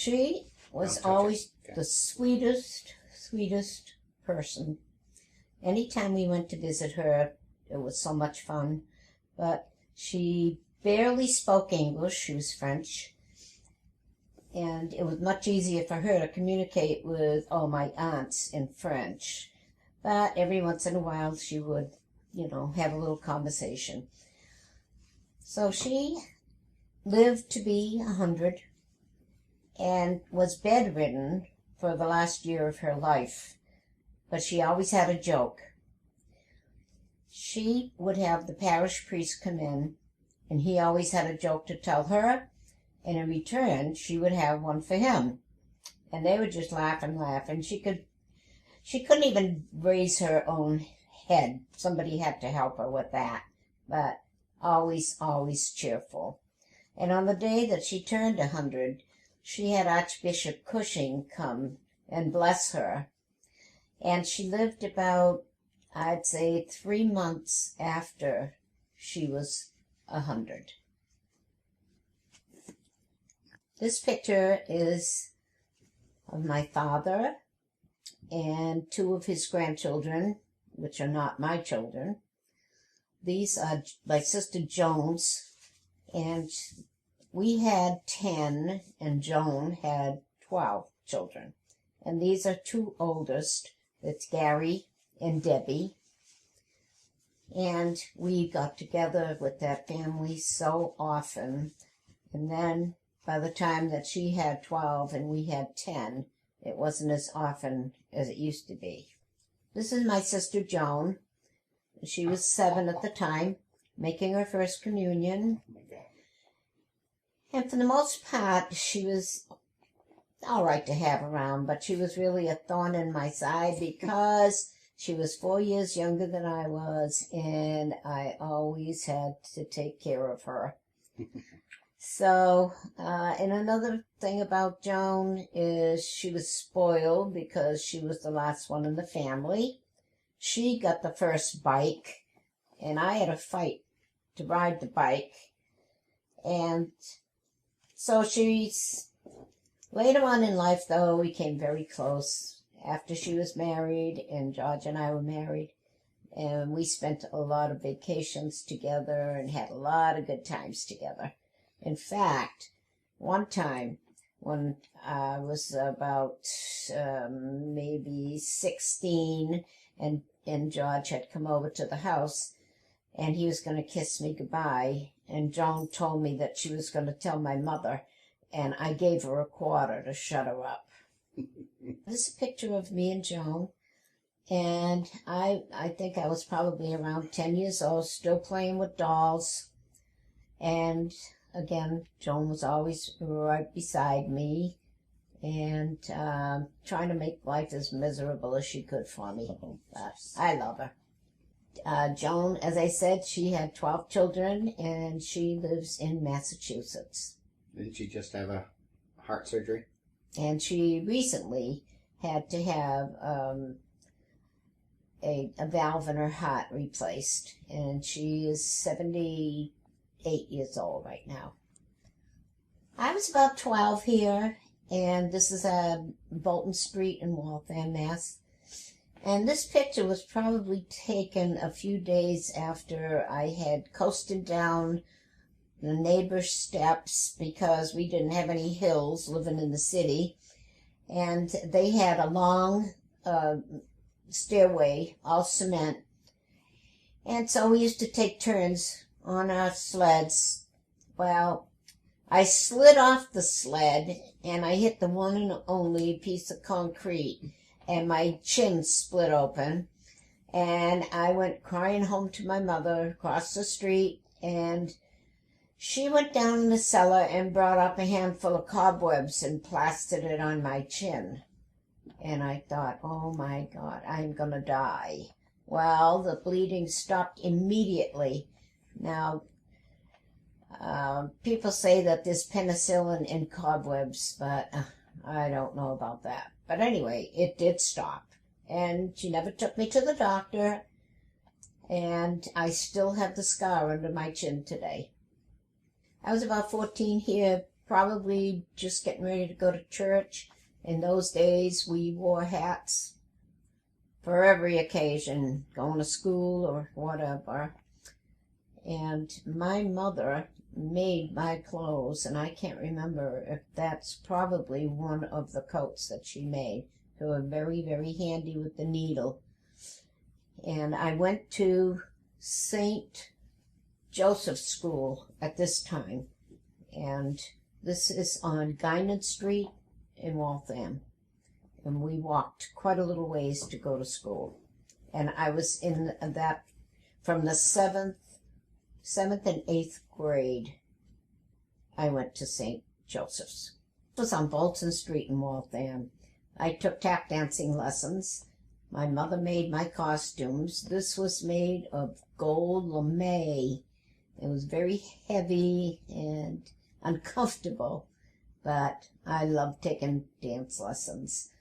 She was always the sweetest person. Anytime we went to visit her, it was so much fun. But she barely spoke English. She was French. And it was much easier for her to communicate with all my aunts in French. But every once in a while she would, have a little conversation. So she lived to be 100 and was bedridden for the last year of her life. But she always had a joke. She would have the parish priest come in, and he always had a joke to tell her, and in return, she would have one for him. And they would just laugh and laugh, and she couldn't even raise her own head. Somebody had to help her with that, but always cheerful. And on the day that she turned 100, she had Archbishop Cushing come and bless her. And she lived about, I'd say, 3 months after she was 100. This picture is of my father and 2 of his grandchildren, which are not my children. These are my sister Joan's, and we had 10, and Joan had 12 children. And these are 2 oldest. It's Gary and Debbie. And we got together with that family so often. And then by the time that she had 12 and we had 10, it wasn't as often as it used to be. This is my sister Joan. She was 7 at the time, making her first communion. And for the most part, she was all right to have around, but she was really a thorn in my side because she was 4 years younger than I was, and I always had to take care of her. So, and another thing about Joan is she was spoiled because she was the last one in the family. She got the first bike, and I had to fight to ride the bike. And so later on in life, though, we came very close after she was married, and George and I were married. And we spent a lot of vacations together and had a lot of good times together. In fact, one time when I was about maybe 16 and George had come over to the house and he was going to kiss me goodbye, and Joan told me that she was going to tell my mother, and I gave her a quarter to shut her up. This is a picture of me and Joan, and I think I was probably around 10 years old, still playing with dolls. And again, Joan was always right beside me and trying to make life as miserable as she could for me. But I love her. Joan, as I said, she had 12 children, and she lives in Massachusetts. Didn't she just have a heart surgery? And she recently had to have a valve in her heart replaced, and she is 78 years old right now. I was about 12 here, and this is Bolton Street in Waltham, Mass. And this picture was probably taken a few days after I had coasted down the neighbor's steps because we didn't have any hills living in the city. And they had a long stairway, all cement. And so we used to take turns on our sleds. Well, I slid off the sled and I hit the one and only piece of concrete, and my chin split open, and I went crying home to my mother across the street, and she went down in the cellar and brought up a handful of cobwebs and plastered it on my chin. And I thought, oh my God, I'm going to die. Well, the bleeding stopped immediately. Now, people say that there's penicillin in cobwebs, but I don't know about that. But anyway, it did stop. And she never took me to the doctor, and I still have the scar under my chin today. I was about 14 here probably just getting ready to go to church. In those days, we wore hats for every occasion, going to school or whatever. And my mother made my clothes, and I can't remember if that's probably one of the coats that she made. They were very, very handy with the needle. And I went to St. Joseph's School at this time, and this is on Guinan Street in Waltham. And we walked quite a little ways to go to school. And I was in that from the seventh and eighth grade. I went to St. Joseph's. It was on Bolton Street in Waltham. I took tap dancing lessons. My mother made my costumes. This was made of gold lame. It was very heavy and uncomfortable, but I loved taking dance lessons.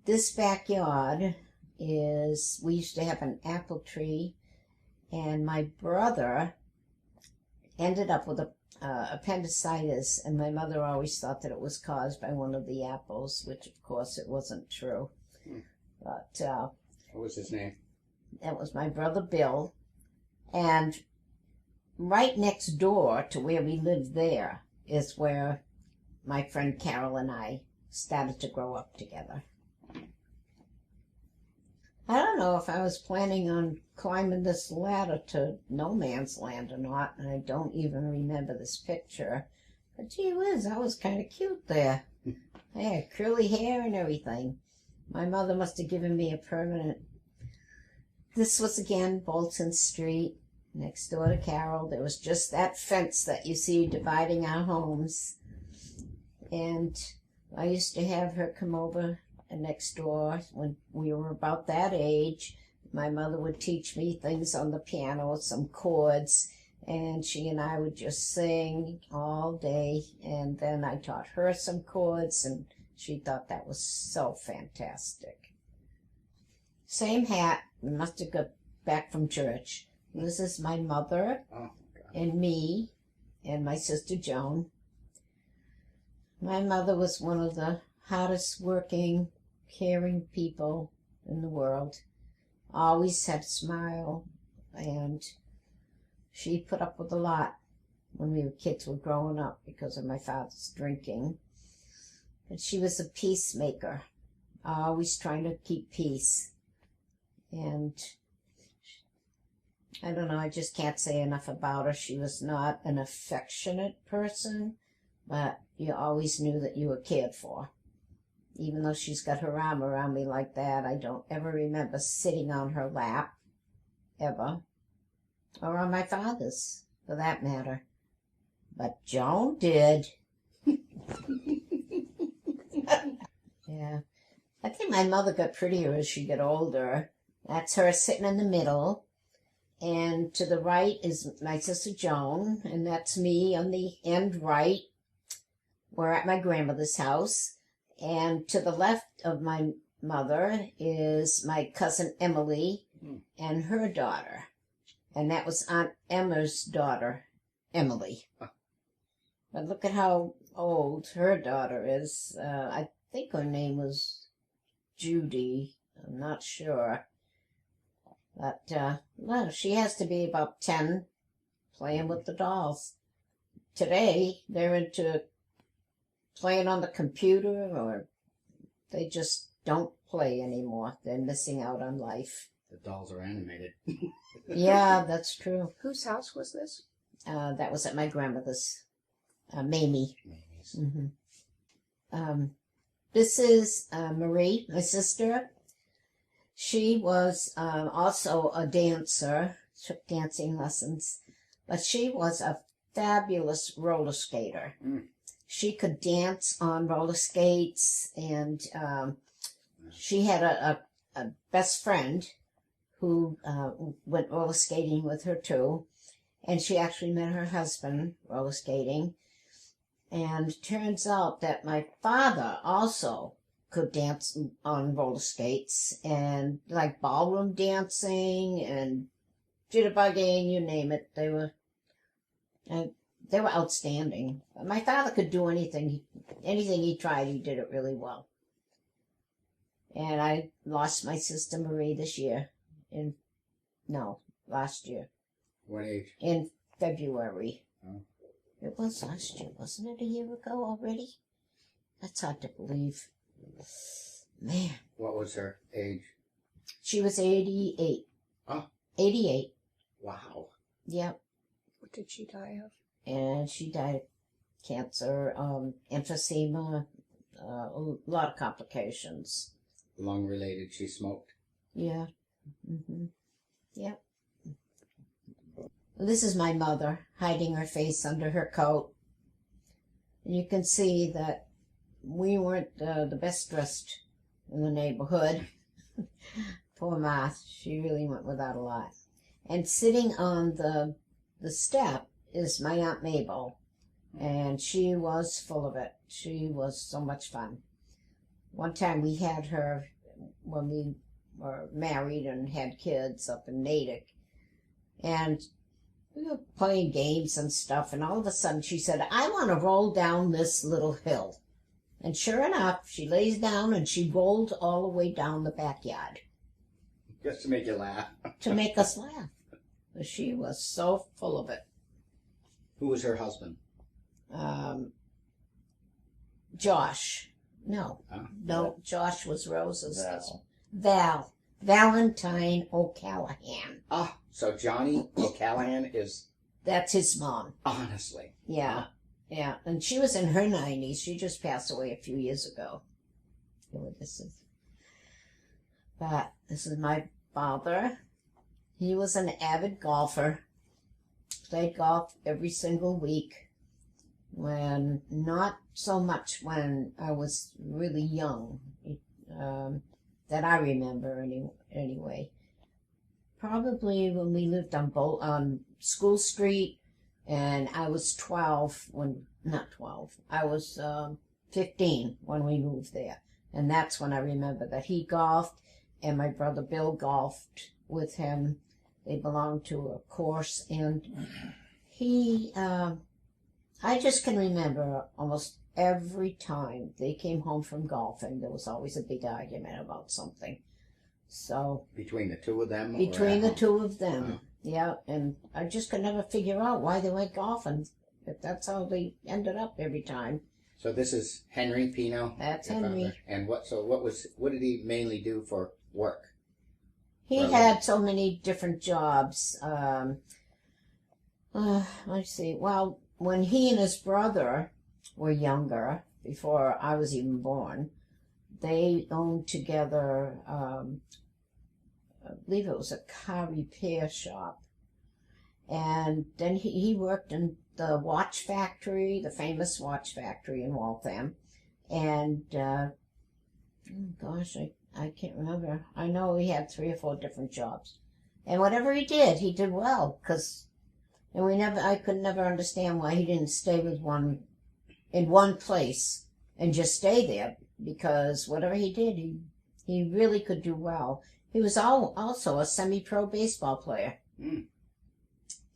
This backyard is, we used to have an apple tree, and my brother ended up with appendicitis, and my mother always thought that it was caused by one of the apples, which of course it wasn't true. But what was his name? That was my brother Bill. And right next door to where we lived there is where my friend Carol and I started to grow up together. I don't know if I was planning on climbing this ladder to no man's land or not, and I don't even remember this picture. But gee whiz, I was kind of cute there. I had curly hair and everything. My mother must have given me a permanent. This was again Bolton Street, next door to Carol. There was just that fence that you see dividing our homes. And I used to have her come over next door when we were about that age. My mother would teach me things on the piano, some chords, and she and I would just sing all day. And then I taught her some chords, and she thought that was so fantastic. Same hat. We must have got back from church. This is my mother and me and my sister Joan. My mother was one of the hardest working, caring people in the world. Always had a smile, and she put up with a lot when we kids were growing up because of my father's drinking. But she was a peacemaker, always trying to keep peace. And I don't know, I just can't say enough about her. She was not an affectionate person, but you always knew that you were cared for. Even though she's got her arm around me like that, I don't ever remember sitting on her lap, ever. Or on my father's, for that matter. But Joan did. Yeah. I think my mother got prettier as she got older. That's her sitting in the middle. And to the right is my sister Joan, and that's me on the end right. We're at my grandmother's house. And to the left of my mother is my cousin Emily and her daughter. And that was Aunt Emma's daughter, Emily. But look at how old her daughter is. I think her name was Judy. I'm not sure. But well, she has to be about 10, playing with the dolls. Today, they're into playing on the computer, or they just don't play anymore. They're missing out on life. The dolls are animated. Yeah, that's true. Whose house was this? That was at my grandmother's, Mamie. Mamie's. This is Marie, my sister. She was also a dancer, took dancing lessons, but she was a fabulous roller skater. She could dance on roller skates, and she had a best friend who went roller skating with her too, and she actually met her husband roller skating. And turns out that my father also could dance on roller skates, and like ballroom dancing and jitterbugging, you name it. They were. they were outstanding. My father could do anything he tried, he did it really well. And I lost my sister Marie this year. Last year. What age? In February. Oh. It was last year, wasn't it? A year ago already? That's hard to believe. Man. What was her age? She was 88. Oh. 88. Wow. Yep. What did she die of? And she died of cancer, emphysema, a lot of complications. Lung related, she smoked. Yeah. Yep. This is my mother hiding her face under her coat. And you can see that we weren't the best dressed in the neighborhood. Poor Ma, she really went without a lot. And sitting on the step is my Aunt Mabel, and she was full of it. She was so much fun. One time we had her when we were married and had kids up in Natick, and we were playing games and stuff, and all of a sudden she said, "I want to roll down this little hill." And sure enough, she lays down and she rolled all the way down the backyard. Just to make you laugh. To make us laugh. She was so full of it. Who was her husband? Josh. No. Oh. No, Josh was Rose's husband. Val. Valentine O'Callahan. Ah, so Johnny O'Callahan is... That's his mom. Honestly. Yeah. Yeah. And she was in her 90s. She just passed away a few years ago. But this is my father. He was an avid golfer. Played golf every single week. Not so much when I was really young, that I remember anyway. Probably when we lived on School Street, and I was 12 I was 15 when we moved there. And that's when I remember that he golfed, and my brother Bill golfed with him. They belonged to a course, and I just can remember almost every time they came home from golfing, there was always a big argument about something. So Between the two of them? between the two of them, yeah, and I just could never figure out why they went golfing, if that's how they ended up every time. So this is Henry Pino? That's your Henry. father. And what did he mainly do for work? He Really? had so many different jobs. Let's see. Well, when he and his brother were younger, before I was even born, they owned together, I believe it was a car repair shop. And then he worked in the watch factory, the famous watch factory in Waltham. And, I can't remember. I know he had 3 or 4 different jobs. And whatever he did well, I could never understand why he didn't stay in one place and just stay there, because whatever he did, he really could do well. He was also a semi-pro baseball player. Mm.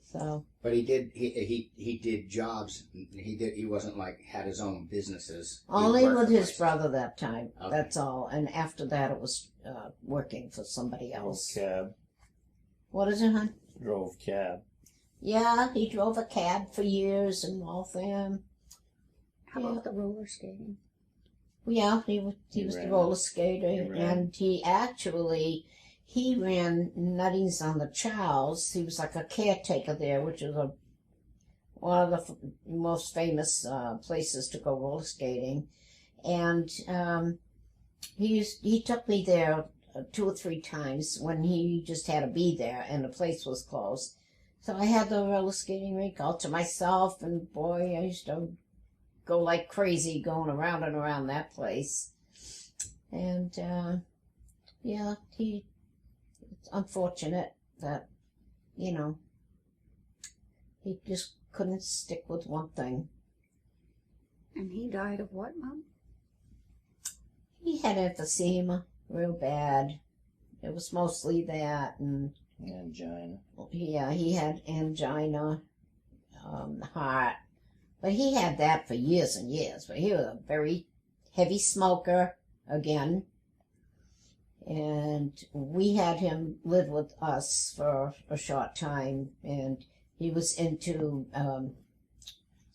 So. But he did jobs. He wasn't like had his own businesses. He Only worked with for his places. brother that time. Okay. That's all. And after that, it was working for somebody else. Cab. What is it, hon? Drove cab. Yeah, he drove a cab for years in Waltham. How about the roller skating? Yeah, he was the ran. roller skater, He ran. and he ran Nutties on the Charles. He was like a caretaker there, which is one of the most famous places to go roller skating. And he took me there 2 or 3 times when he just had to be there and the place was closed. So I had the roller skating rink all to myself, and boy, I used to go like crazy going around and around that place. And yeah, it's unfortunate that, he just couldn't stick with one thing. And he died of what, Mom? He had emphysema real bad. It was mostly that, and Angina. yeah, he had angina. heart. But he had that for years and years. But he was a very heavy smoker again. And we had him live with us for a short time. And he was into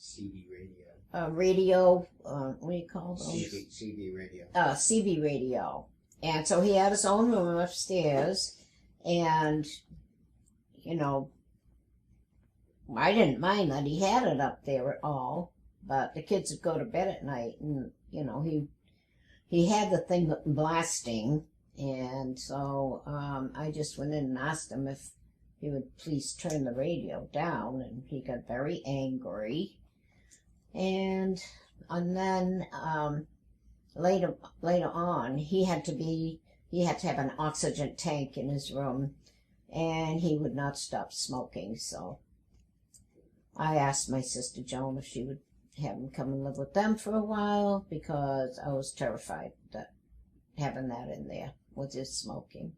CB radio. Radio, what do you call those? CB radio. CB radio. And so he had his own room upstairs. And, you know, I didn't mind that he had it up there at all. But the kids would go to bed at night. And, you know, he had the thing blasting. And so I just went in and asked him if he would please turn the radio down. And he got very angry. And then later on, he had to have an oxygen tank in his room, and he would not stop smoking. So I asked my sister Joan if she would have him come and live with them for a while, because I was terrified that having that in there with his smoking.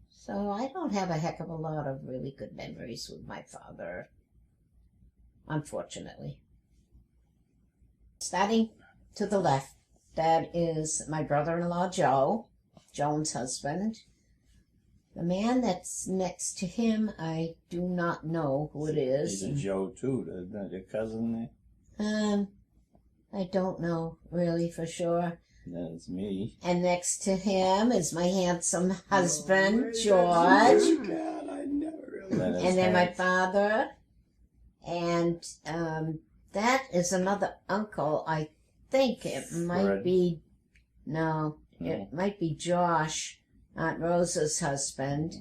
So I don't have a heck of a lot of really good memories with my father, unfortunately. Starting to the left, that is my brother-in-law, Joe, Joan's husband. The man that's next to him, I do not know who it is. He's a Joe, too. Isn't your cousin there? I don't know really for sure. That's me. And next to him is my handsome husband, George. God, I never really. And then my father. And that is another uncle. I think it might Fred. be, no, it might be Josh, Aunt Rosa's husband.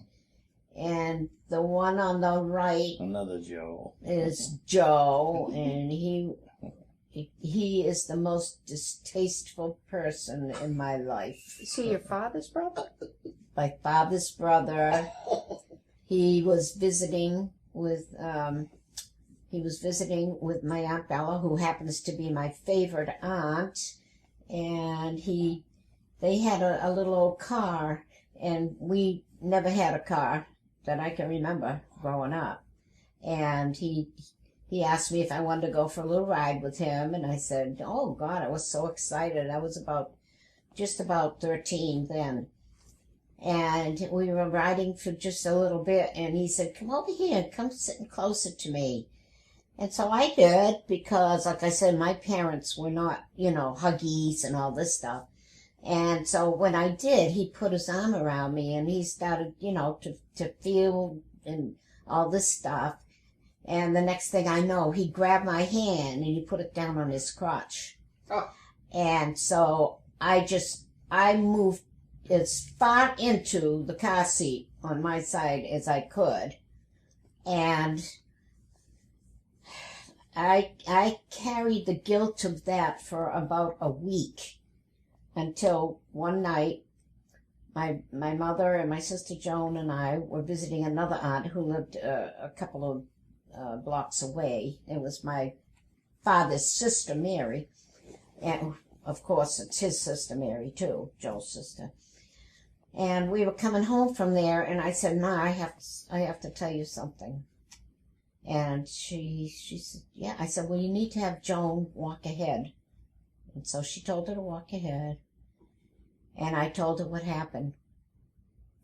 And the one on the right Another Joe. is Joe, and he is the most distasteful person in my life. Is he your father's brother? My father's brother. He was visiting with my Aunt Bella, who happens to be my favorite aunt, and they had a little old car, and we never had a car that I can remember growing up. And he asked me if I wanted to go for a little ride with him, and I said, oh God, I was so excited. I was just about 13 then. And we were riding for just a little bit, and he said, come over here, come sitting closer to me. And so I did, because, like I said, my parents were not, huggies and all this stuff. And so when I did, he put his arm around me, and he started, to feel and all this stuff. And the next thing I know, he grabbed my hand, and he put it down on his crotch. Oh. And so I moved as far into the car seat on my side as I could. And I carried the guilt of that for about a week, until one night my mother and my sister Joan and I were visiting another aunt who lived a couple of blocks away. It was my father's sister Mary, and of course it's his sister Mary too, Joe's sister. And we were coming home from there, and I said, Ma, I have to tell you something. And she said, yeah. I said, well, you need to have Joan walk ahead. And so she told her to walk ahead. And I told her what happened.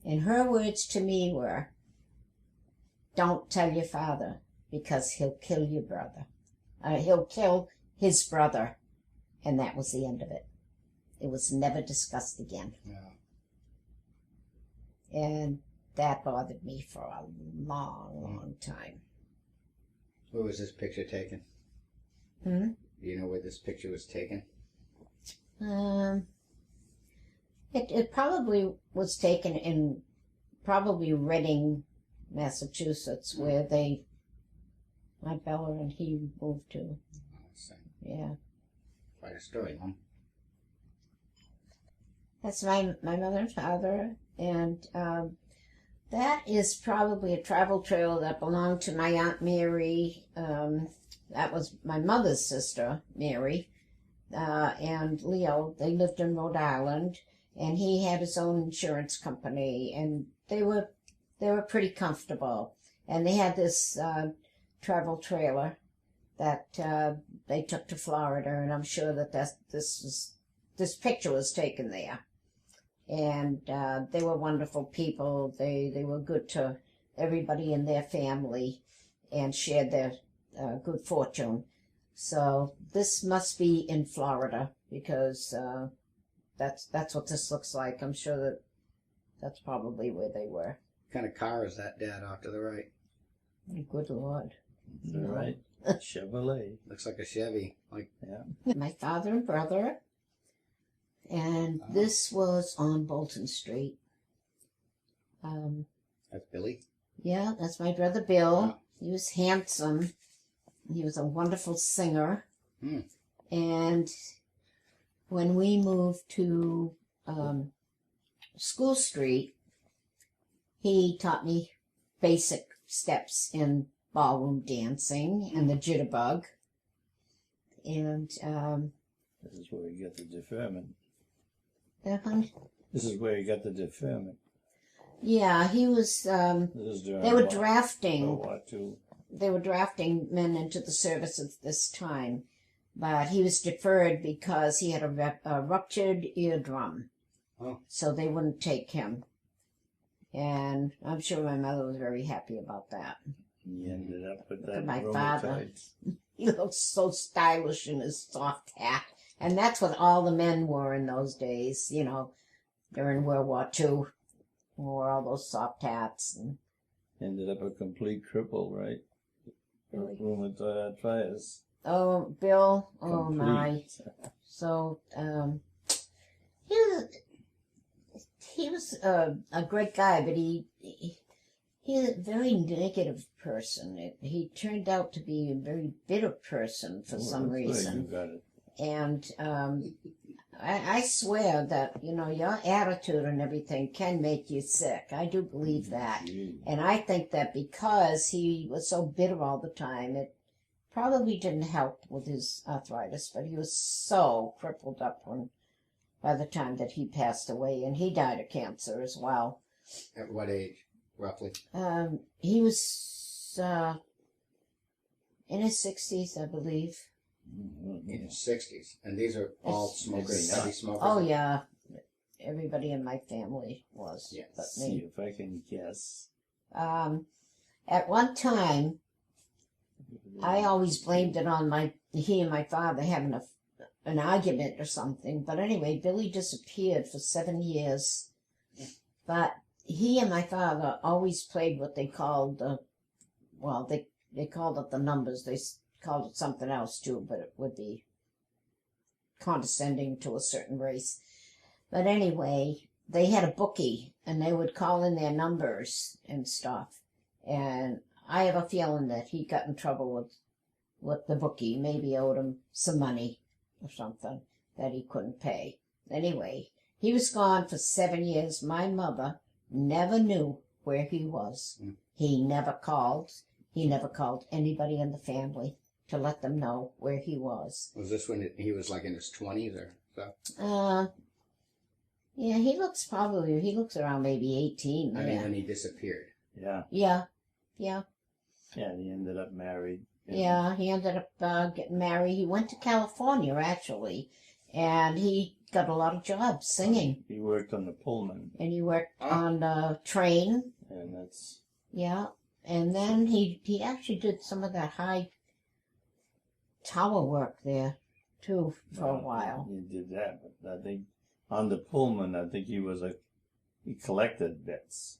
And her words to me were, don't tell your father, because he'll kill your brother. He'll kill his brother. And that was the end of it. It was never discussed again. Yeah. And that bothered me for a long, long time. Where was this picture taken? Hmm? Do you know where this picture was taken? It probably was taken in probably Reading, Massachusetts, where my Bella and he moved to. Yeah. Quite a story, huh? That's my mother and father, and that is probably a travel trail that belonged to my Aunt Mary. That was my mother's sister, Mary, and Leo. They lived in Rhode Island, and he had his own insurance company, and they were pretty comfortable. And they had this travel trailer that they took to Florida, and I'm sure that this picture was taken there. And they were wonderful people. They were good to everybody in their family and shared their good fortune. So this must be in Florida because that's what this looks like. I'm sure that's probably where they were. What kind of car is that, Dad, off to the right? Good Lord. All right. Chevrolet. Looks like a Chevy. Like, Yeah. My father and brother. And this was on Bolton Street. that's Billy. Yeah, that's my brother Bill. Wow. He was handsome. He was a wonderful singer. Hmm. And when we moved to School Street, he taught me basic steps in ballroom dancing and the jitterbug. And This is where you got the deferment. uh, This is where you got the deferment. yeah, he was. This is during They were World drafting. War II. They were drafting men into the service at this time, but he was deferred because he had a ruptured eardrum. Oh. So they wouldn't take him. And I'm sure my mother was very happy about that. He ended up with Look at that my father. rheumatoid. He looked so stylish in his soft hat. And that's what all the men wore in those days, you know, during World War II. Wore all those soft hats. And Ended up a complete cripple, right? Really? Rheumatoid arthritis. oh, Bill, oh Complete. my. So, he was a great guy, but he was a very negative person. He turned out to be a very bitter person for some That's where reason. You got it. And I swear that, you know, your attitude and everything can make you sick. I do believe that. Gee. And I think that because he was so bitter all the time, it probably didn't help with his arthritis, but he was so crippled up by the time that he passed away, and he died of cancer as well. At what age, roughly? He was in his 60s, I believe. In his 60s. And these are all smokers, Maybe heavy not. smokers? Oh, yeah. Everybody in my family was, Yes. but See me. if I can guess. At one time, I always blamed it on he and my father having an argument or something. But anyway, Billy disappeared for 7 years. But he and my father always played what they called they called it the numbers. They called it something else too, but it would be condescending to a certain race. But anyway, they had a bookie, and they would call in their numbers and stuff. And I have a feeling that he got in trouble with the bookie. Maybe owed him some money or something that he couldn't pay. Anyway, he was gone for 7 years. My mother never knew where he was. Mm. He never called. He never called anybody in the family to let them know where he was. Was this when he was like in his 20s or so? Yeah, he looks around maybe 18. I yeah. mean, when he disappeared. Yeah. Yeah. Yeah, he ended up married. Yeah, he ended up getting married. He went to California, actually, and he got a lot of jobs singing. He worked on the Pullman, And he worked on the train, and that's yeah. And then he actually did some of that high tower work there, too, for a while. He did that, but I think on the Pullman, I think he collected bets.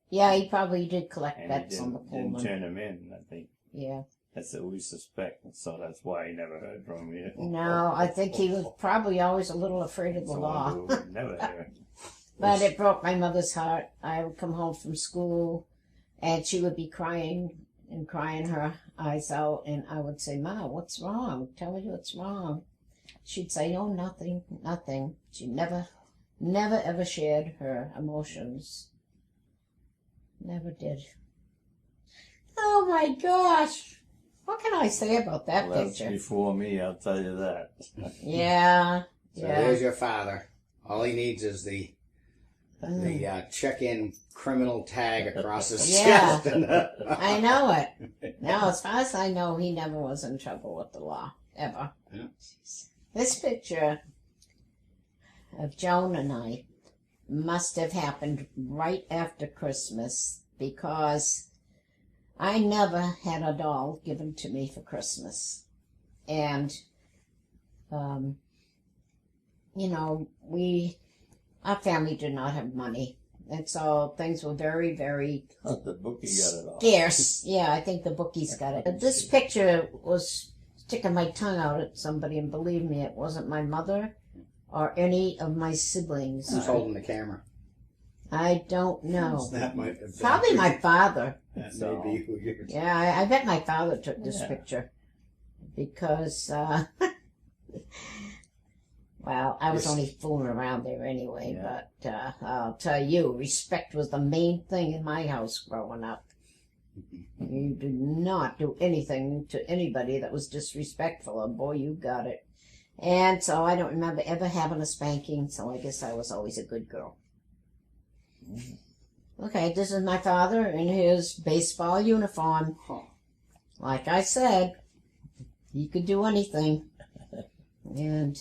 Yeah, he probably did collect And bets he on the didn't Pullman. turn them in, I think. Yeah. That's what we suspect, so that's why he never heard from you. No, I think he was probably always a little afraid of the Someone law. who would never hear. But it broke my mother's heart. I would come home from school, and she would be crying and crying her eyes out, and I would say, "Ma, what's wrong? Tell me what's wrong." She'd say, "Oh, nothing, nothing." She never ever shared her emotions. Never did. Oh my gosh! What can I say about that Well, that's picture? before me, I'll tell you that. Yeah, So yeah. there's your father. All he needs is the the check-in criminal tag across his Yeah. chest. And I know it. No, as far as I know, he never was in trouble with the law, ever. Yeah. This picture of Joan and I must have happened right after Christmas because I never had a doll given to me for Christmas. And, you know, our family did not have money. And so things were very, very The bookie got it all. scarce. Yeah, I think the bookies got it. This picture was sticking my tongue out at somebody, and believe me, it wasn't my mother or any of my siblings. Who's holding the camera? I don't know. That might have been Probably my father. That may be who you're. Yeah, I bet my father took this Yeah. picture because, well, I was Yes. only fooling around there anyway. Yeah. But I'll tell you, respect was the main thing in my house growing up. You did not do anything to anybody that was disrespectful, or boy, you got it. And so I don't remember ever having a spanking, so I guess I was always a good girl. Okay, this is my father in his baseball uniform. Huh. Like I said, he could do anything. And,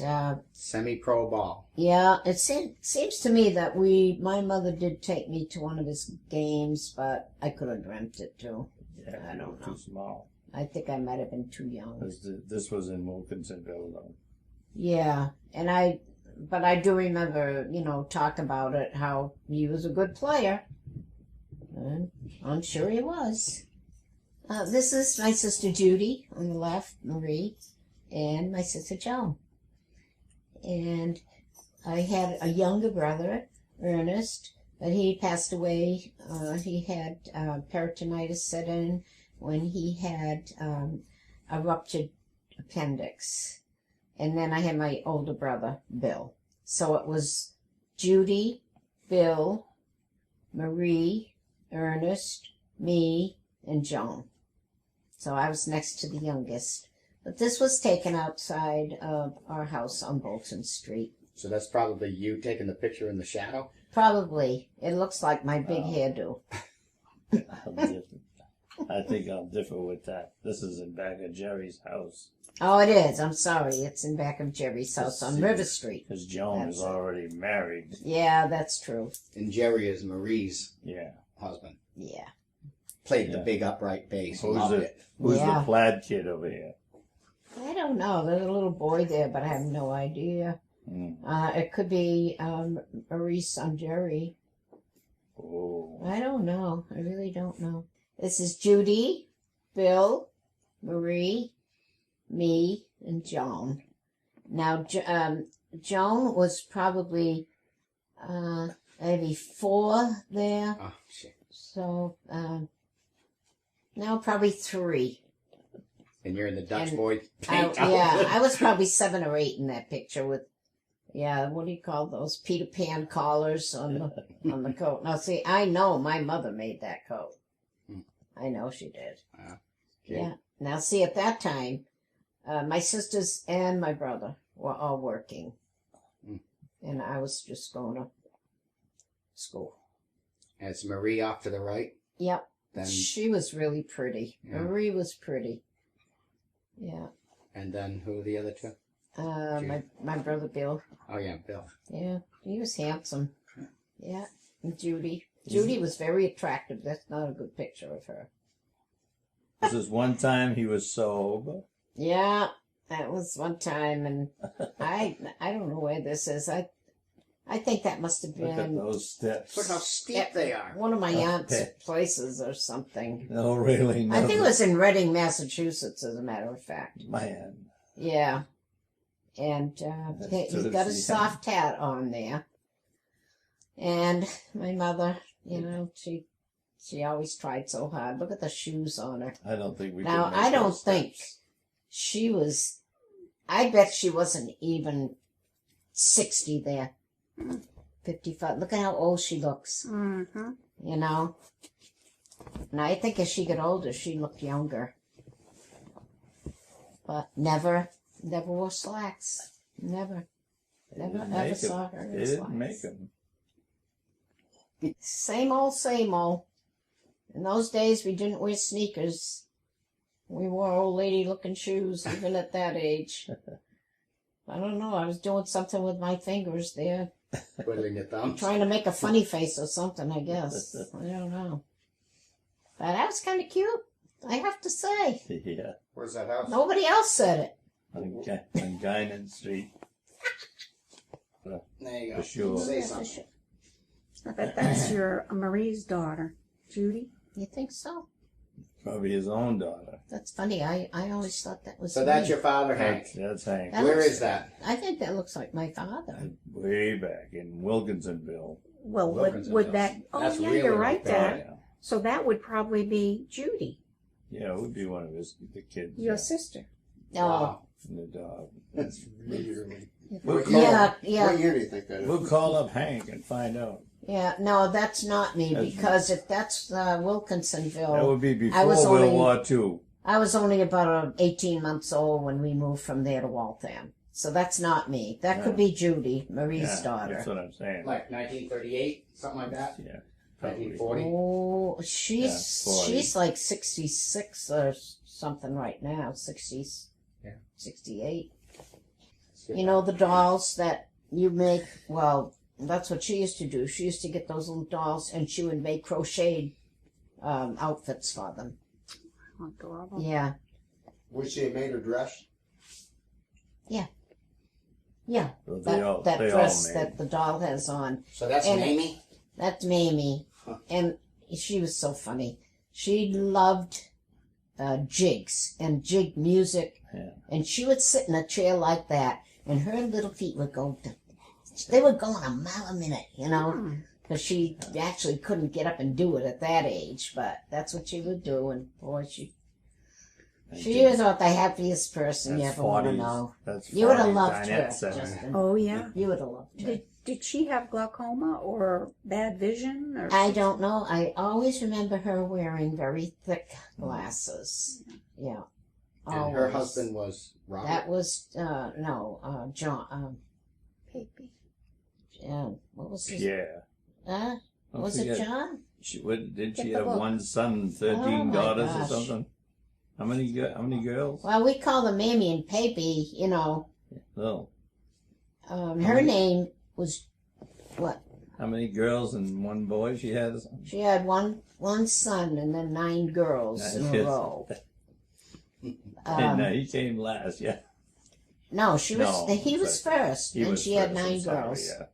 Semi-pro ball. yeah, it seems to me that my mother did take me to one of his games, but I could have dreamt it too. Yeah, I don't know. Too small. I think I might have been too young. 'Cause this was in Wilkinsonville, though. Yeah, but I do remember, talk about it, how he was a good player. And I'm sure he was. This is my sister Judy on the left, Marie, and my sister Joan. And I had a younger brother, Ernest, but he passed away. He had peritonitis set in when he had a ruptured appendix. And then I had my older brother, Bill. So it was Judy, Bill, Marie, Ernest, me, and Joan. So I was next to the youngest. But this was taken outside of our house on Bolton Street. So that's probably you taking the picture in the shadow? Probably. It looks like my big hairdo. I think I'll differ with that. This is in back of Jerry's house. Oh, it is. I'm sorry. It's in back of Jerry's house on River Street. Because Joan is already married. Yeah, that's true. And Jerry is Marie's Yeah. husband. Yeah. Played the Yeah. big upright bass. Who's Loved the it. Who's Yeah. the plaid kid over here? I don't know. There's a little boy there, but I have no idea. Mm. It could be Marie's son, Jerry. Oh. I don't know. I really don't know. This is Judy, Bill, Marie, me, and Joan. Now, Joan was probably maybe 4 there. Oh, shit. So, now probably 3. And you're in the Dutch And boy I, paint. yeah, I was probably 7 or 8 in that picture with, what do you call those Peter Pan collars on the coat? Now, see, I know my mother made that coat. I know she did. Okay. Yeah. Now, see, at that time, my sisters and my brother were all working, and I was just going to school. And it's Marie off to the right. Yep. Then She was really pretty. Yeah. Marie was pretty. Yeah. and then who are the other two? My brother Bill. Oh yeah, Bill. Yeah, he was handsome. Yeah, and Judy. Judy was very attractive. That's not a good picture of her. This is one time he was sober. Yeah, that was one time, and I don't know where this is. I think that must have Look at been those steps. Look how steep they are. one of my aunt's Okay. places or something. No, really. I think it was in Reading, Massachusetts, as a matter of fact. Man. Yeah. And That's he's got a totally soft hat on there. And my mother, she always tried so hard. Look at the shoes on her. I don't think we Now, could make I don't those think steps. she was, I bet she wasn't even 60 there. 55. Look at how old she looks, Mm-hmm. And I think as she got older, she looked younger. But never wore slacks. Never They didn't ever make 'em. saw her in They didn't slacks. make them. Same old, same old. In those days, we didn't wear sneakers. We wore old lady looking shoes, even at that age. I don't know. I was doing something with my fingers there. Twiddling your thumbs. Trying to make a funny face or something, I guess. I don't know. But that was kind of cute, I have to say. Yeah. Where's that house? Nobody else said it. On Guinan Street. There you For go. sure. Say Yeah, for something. sure. I bet that's your Marie's daughter, Judy. You think so? Probably his own daughter. That's funny. I always thought that was So that's me. your father, Hank. That's Hank. That Where looks- is that? I think that looks like my father. Way back in Wilkinsonville. Well, Wilkinson would Hills. that? Oh, That's yeah, really you're like right, that. Dad. So that would probably be Judy, Yeah, it would be one of the kids. your yeah, sister. Oh, Wow. and the dog. That's really early. We'll call, yeah, What yeah, year do you think that is? we'll call up Hank and find out. yeah. No, that's not me That's- because if that's That Wilkinsonville, would be I was before World only- War II. I was only about 18 months old when we moved from there to Waltham. So that's not me. That could be Judy, Marie's Yeah, daughter. that's what I'm saying. Like 1938, something like that. Yeah, probably. 1940. Oh, Yeah, 40. she's like 66 or something right now. 60s, Yeah. 68. You know the dolls that you make? Well, that's what she used to do. She used to get those little dolls and she would make crocheted outfits for them. Adorable. Yeah. Would she have made her dress? Yeah. So they all That they dress all made. that the doll has on. So that's And- Mamie? That's Mamie. Huh. And she was so funny. She loved jigs and jig music. Yeah. And she would sit in a chair like that, and her little feet would go, they were going a mile a minute, you know, Hmm. because she actually couldn't get up and do it at that age, but that's what she would do. And boy, she is about the happiest person you That's ever want to 40s. know. That's You would have 40s, loved her, Dinette Center. Justin. Oh yeah. You would have loved her. Did she have glaucoma or bad vision? Or I don't know. I always remember her wearing very thick glasses. Yeah. And her Always. husband was Robert. That was John. Baby. What was his? Pierre. Uh, Don't was forget, it John? Did she Get the have book. one son, Oh, 13 my daughters gosh. or something? How many girls? Well, we call them Mamie and Papy. You know, No. her name was what? How many girls and one boy she had? She had one son and then 9 girls in a Yes. row. And he came last, yeah. No, she was. No, he was but first, He and was she had first, I'm 9 sorry, girls. Yeah.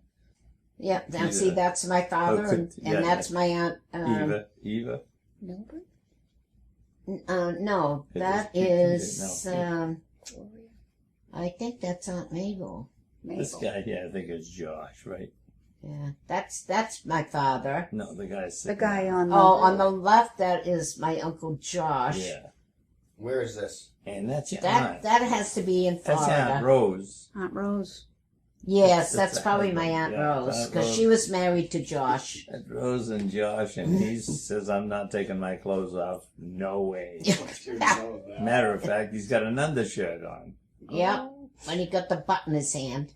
Yep. Now, Eva. see, that's my father, Oh, and yeah, that's my aunt. Eva. Milburn? No, Is that it- is. Gloria? I think that's Aunt Mabel. This Mabel. guy here, I think is Josh, right? Yeah, that's my father. No, the guy's The sitting guy there. on the Oh, on the left, that is my Uncle Josh. Yeah. Where is this? And that's your That aunt. that has to be in That's Florida. Aunt Rose. Aunt Rose. Yes, That's that's a probably my husband, Aunt yeah, Rose Aunt because Rose. she was married to Josh. That's Rose and Josh, and he says, I'm not taking my clothes off. No way. Matter of fact, he's got an undershirt on. Yep, when he got the butt in his hand.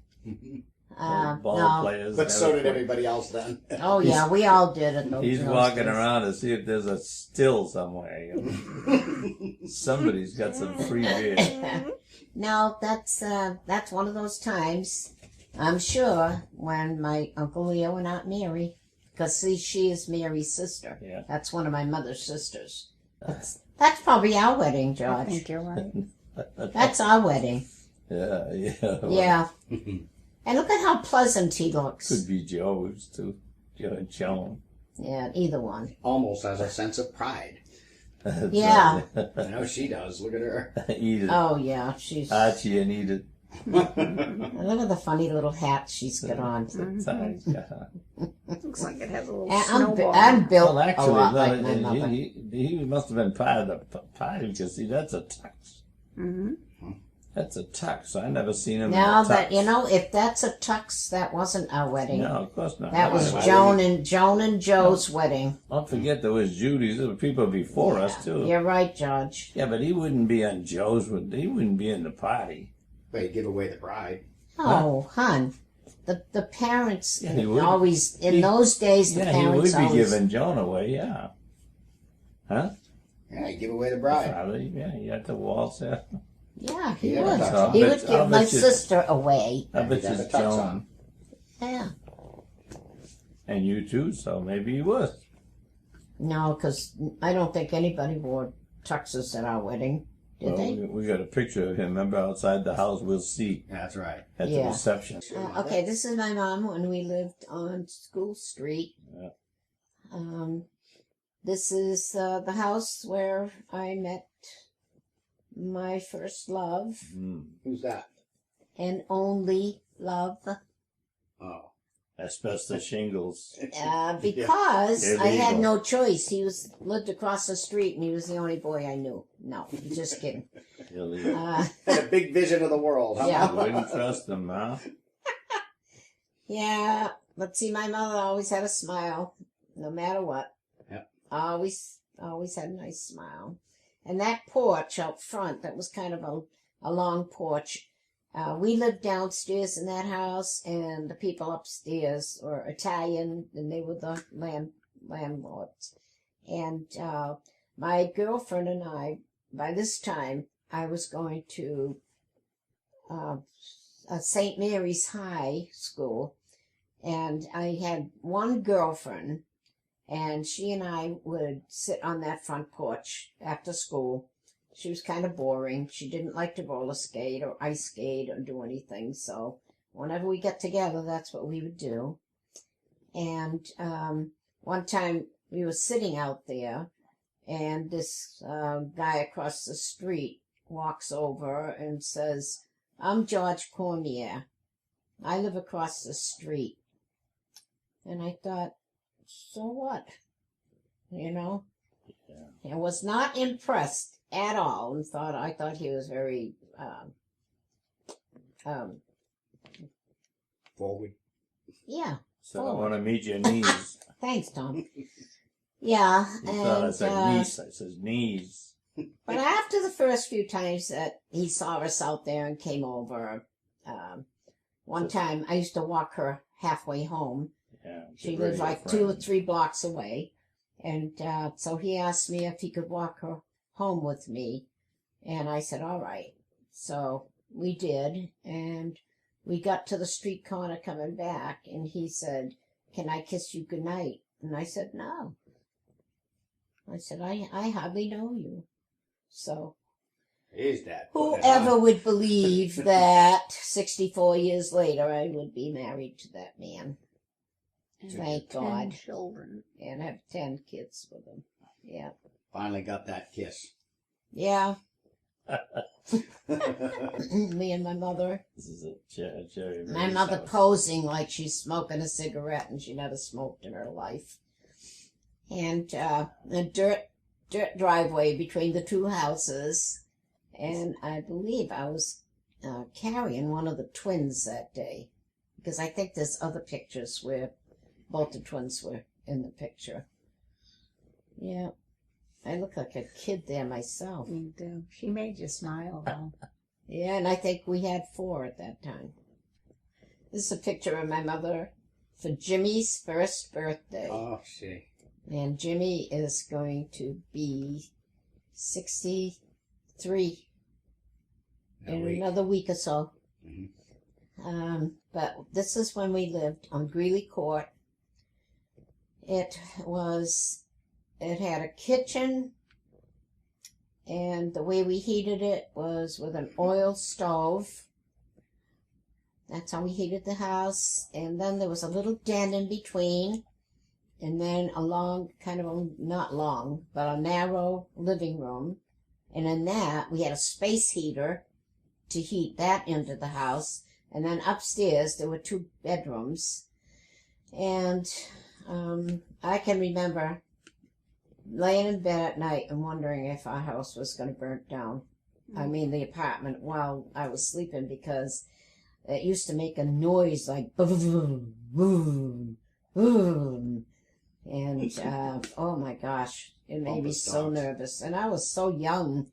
Ball No. players. But so never did play. everybody else then. Oh yeah, we all did it. He's walking around to see if there's a still somewhere. Somebody's got some free beer. No, that's one of those times, I'm sure, when my Uncle Leo and Aunt Mary, because see, she is Mary's sister. Yeah. That's one of my mother's sisters. That's probably our wedding, I George. think you're right. That's our wedding. Yeah, yeah. Well, Yeah. And look at how pleasant he looks. Could be Joe's too. Joe and Joan. Yeah, either one. Almost has a sense of pride. That's Yeah. right. I know she does. Look at her. Eat it. Oh yeah, she's. Archie and eat it. And look at the funny little hat she's got on. Sometimes, yeah. Looks like it has a little And snowball. I'm built Well, a actually, lot no, like my mother. he must have been part of the party because see, that's a tux. Mm-hmm. That's a tux. I never seen him Now in a tux. that you know, if that's a tux, that wasn't our wedding. No, of course not. That No, was I- Joan and Joe's wedding. Don't forget there was Judy's. There were people before us too. You're right, George. Yeah, but he wouldn't be on Joe's. He wouldn't be in the party. But you give away the bride. Oh, hon. the parents Yeah, he would. always, in those days, the Yeah, he parents would be always. giving Joan away, yeah. Huh? Yeah, you give away the bride. Probably, yeah, he had the waltz there. Yeah, he Yeah, would. that's all. He I'll would bet- I'll give my bet you- sister away. I bet He'd have you a tux Joan. on. Yeah. And you too, so maybe he was. No, because I don't think anybody wore tuxes at our wedding, did Well, they? we got a picture of him, remember, outside the house, we'll see That's right. at the Yeah. reception. Okay, this is my mom when we lived on School Street. Yeah. This is the house where I met my first love Mm. Who's that? and only love. Oh. Asbestos shingles. Because I had Illegal. no choice. He lived across the street and he was the only boy I knew. No, just kidding. Illegal. Had a big vision of the world. Huh? Yeah. Wouldn't trust them, huh? Yeah, but see, my mother always had a smile, no matter what. Yep. Always had a nice smile. And that porch out front, that was kind of a long porch. We lived downstairs in that house, and the people upstairs were Italian, and they were the landlords. And my girlfriend and I, by this time, I was going to St. Mary's High School, and I had one girlfriend, and she and I would sit on that front porch after school. She was kind of boring. She didn't like to roller skate or ice skate or do anything, so whenever we got together, that's what we would do. And one time we were sitting out there, and this guy across the street walks over and says, "I'm George Cormier. I live across the street." And I thought, so what? You know? I was not impressed at all, and I thought he was very Forward. yeah. So I want to meet your knees. Thanks, Tom. Yeah, He thought I and said niece. I says knees. but after the first few times that he saw us out there and came over, one time I used to walk her halfway home. Yeah. She get rid lived of your like 2 or friend. 3 blocks away. And so he asked me if he could walk her home with me. And I said, all right. So we did. And we got to the street corner coming back. And he said, "Can I kiss you goodnight?" And I said, "No." I said, I hardly know you. So Is that? whoever would believe that 64 years later I would be married to that man. And Thank 10 God. children. And have 10 kids with him. Yeah. Finally got that kiss. Yeah. Me and my mother. This is a Jerry. My Ray's mother house. posing like she's smoking a cigarette and she never smoked in her life. And a dirt driveway between the 2 houses. And I believe I was carrying one of the twins that day. Because I think there's other pictures where both the twins were in the picture. Yeah. I look like a kid there myself. You do. She made you smile, though. Yeah, and I think we had 4 at that time. This is a picture of my mother for Jimmy's first birthday. Oh, see. And Jimmy is going to be 63 in another week or so. Mhm. But this is when we lived on Greeley Court. It had a kitchen, and the way we heated it was with an oil stove. That's how we heated the house. And then there was a little den in between, and then a long, not long, but a narrow living room. And in that, we had a space heater to heat that into the house. And then upstairs, there were 2 bedrooms. And I can remember laying in bed at night and wondering if our house was going to burn down. I mean, the apartment, while I was sleeping, because it used to make a noise like boom, boom, boom. And, oh my gosh, it made me so nervous. And I was so young.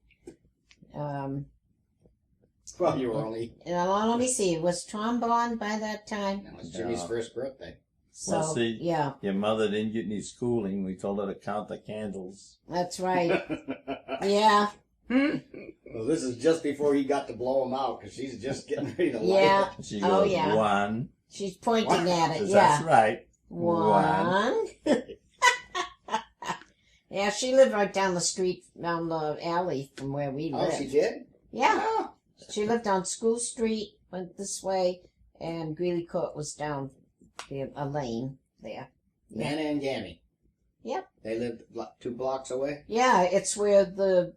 Well, you were only. let me see. Was Tom born by that time? That was Jimmy's No. first birthday. So, Well, see, yeah, your mother didn't get any schooling. We told her to count the candles. that's right. Yeah, Well, this is just before he got to blow him out because she's just getting ready to light yeah. it. She Oh, goes, yeah. 1. She's pointing at it. Says, Yeah. That's right. One. Yeah, she lived right down the street, down the alley from where we Oh, lived. she did? Yeah, Oh. she lived on School Street, went this way, and Greeley Court was down a lane there. Yeah. Nana and Gammy. Yep. They lived 2 blocks away? Yeah, it's where the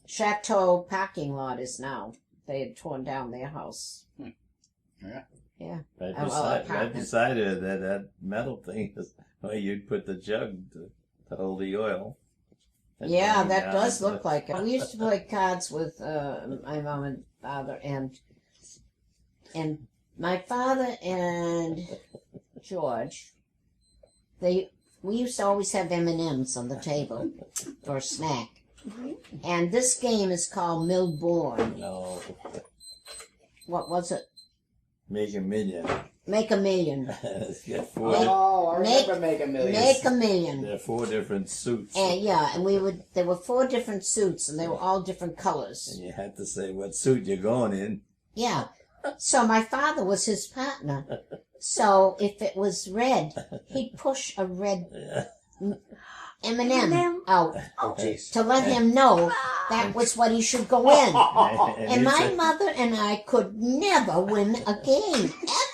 Chateau parking lot is now. They had torn down their house. Yeah. Yeah. Right Oh, well, beside, apartment. right beside her, that metal thing is where you'd put the jug to hold the oil. And Yeah, bring that down does the- look like it. We used to play cards with my mom and father, and my father and George. We used to always have M&Ms on the table for a snack. And this game is called Milborn. No, What was it? make a million. Make a Million. It's got 4, Oh, I remember Make a Million. Make a Million. there are 4 different suits. And yeah, and there were 4 different suits, and they were all different colors. And you had to say what suit you're going in. Yeah. So my father was his partner. So if it was red, he'd push a red M&M M&M? out Oh, jeez. to let him know that was what he should go in. And he my said- mother and I could never win a game,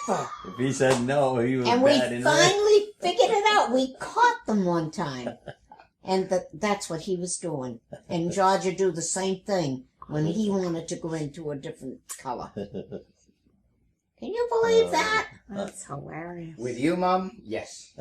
ever. If he said no, he was And we bad in red. finally figured it out. We caught them one time. And that's what he was doing. And George would do the same thing when he wanted to go into a different color. Can you believe that? That's hilarious. With you, Mom? Yes.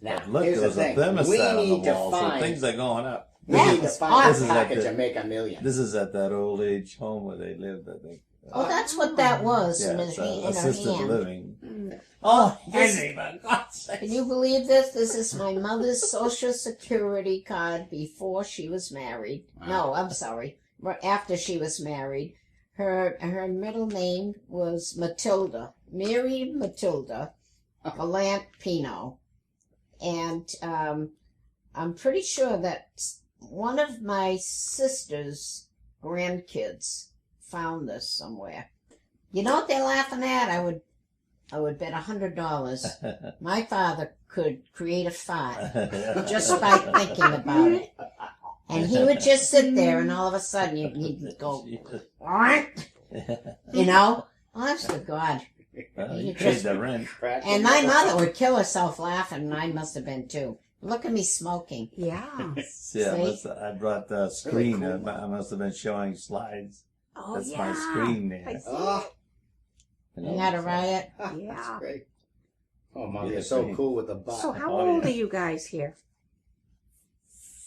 Now, But look, here's the there's a thing. thermostat We on the need to wall, so find, things are going up. we Yeah, need to it's find awesome. a This is like package the- and Make a Million. This is at that old age home where they lived, I think. Oh, that's what that was Yeah, in, it's in her assisted hand. living. Mm. Oh, this- Henry, for God's sake. Can you believe this? This is my mother's social security card before she was married. No, I'm sorry. After she was married. Her middle name was Matilda. Mary Matilda Galant Pino. And I'm pretty sure that one of my sister's grandkids found this somewhere. You know what they're laughing at? I would bet $100 my father could create a fart just by thinking about it. And he would just sit there, and all of a sudden he'd go, "What?" You know? Honest to God. Well, You you just- paid the rent. Crack And in my the- mother would kill herself laughing, and I must have been too. Look at me smoking. Yeah. See, I brought the screen. Really cool. I must have been showing slides. Oh, That's yeah. my screen I there. see Oh, You You know, had a so- riot? Yeah. that's great. Oh, Mom, Yeah, you're so great. cool with the butt. So how Oh, old yeah. are you guys here?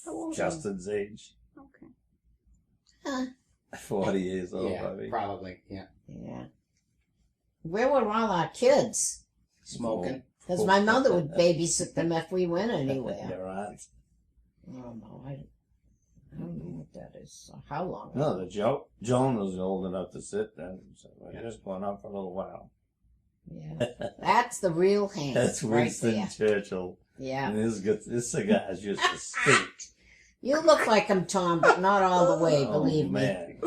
How old Justin's age. are you? Okay. Huh. 40 years old, yeah, probably. probably. Yeah. Yeah. Where were all our kids? Smoking. Because my mother would babysit them if we went anywhere. Your aunt. Oh, no, I don't know what that is. How long? No, Joan was old enough to sit then. So we're just going up for a little while. Yeah. That's the real hand. That's right Winston there. Churchill. Yeah. And this cigar is just a steak. You look like him, Tom, but not all the way, Oh, believe me. man.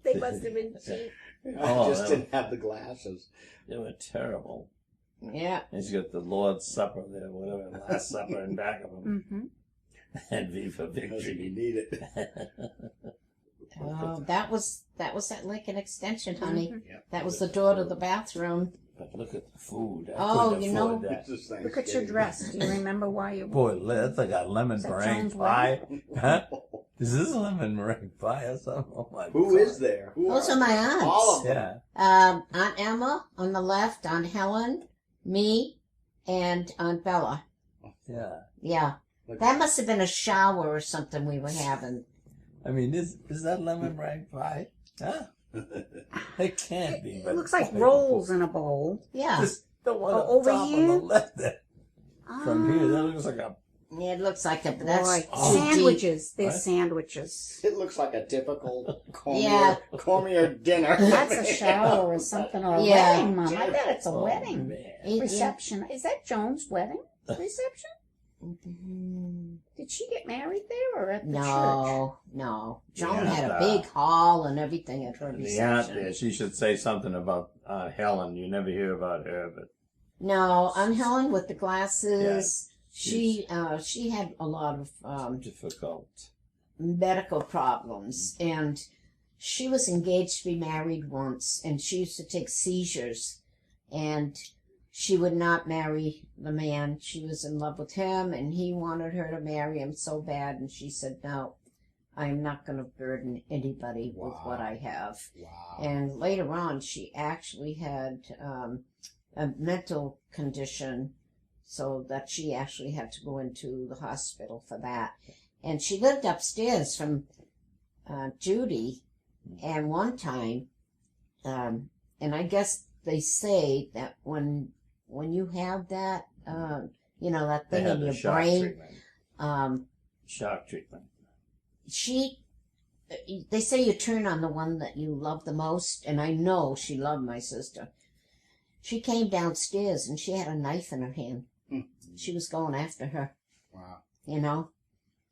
They must have been cheap. I Oh, just yeah. didn't have the glasses. They were terrible. Yeah. He's got the Lord's Supper there, whatever, Last Supper in back of him. Mm-hmm. And Viva Because you Victory. need it. Oh, that was at Lincoln Extension, honey. Mm-hmm. Yep. That was the door to the bathroom. But look at the food. I Oh, couldn't you afford know- that. This is Look at your Thanksgiving. dress. Do you remember why you? Boy, that's like a lemon Is that meringue John's pie. Huh? Is this lemon meringue pie or something? Oh my Who God. is there? Who Those are my aunts. All of them. Yeah. Aunt Emma on the left, Aunt Helen, me, and Aunt Bella. Yeah. Yeah. Look- That must have been a shower or something we were having. I mean, is that lemon meringue pie? Huh? It can't be. It looks like rolls in a bowl. Yeah. This, the one Oh, up over top on here? the left there. From here, that looks like a Yeah, it looks like it, but that's Boy, too deep. sandwiches. They're What? sandwiches. It looks like a typical Yeah. Cormier dinner. That's a shower or something, or a Yeah. wedding, Mom. I bet it's a Oh, wedding. man. It- Reception. Is that Joan's wedding reception? Mhm. Did she get married there or at the church? No. Joan Yeah, had a big hall and everything at her The aunt reception. there, she should say something about Helen. You never hear about her, but No, Aunt Helen with the glasses. She had a lot of difficult. medical problems, and she was engaged to be married once, and she used to take seizures, and she would not marry the man. She was in love with him, and he wanted her to marry him so bad, and she said, no, I'm not going to burden anybody with what I have. Wow. And later on, she actually had a mental condition, so that she actually had to go into the hospital for that. And she lived upstairs from Judy, and one time, and I guess they say that when you have that, that They thing had in the your shock brain, treatment. Shock treatment. they say you turn on the one that you love the most, and I know she loved my sister. She came downstairs and she had a knife in her hand. She was going after her, Wow.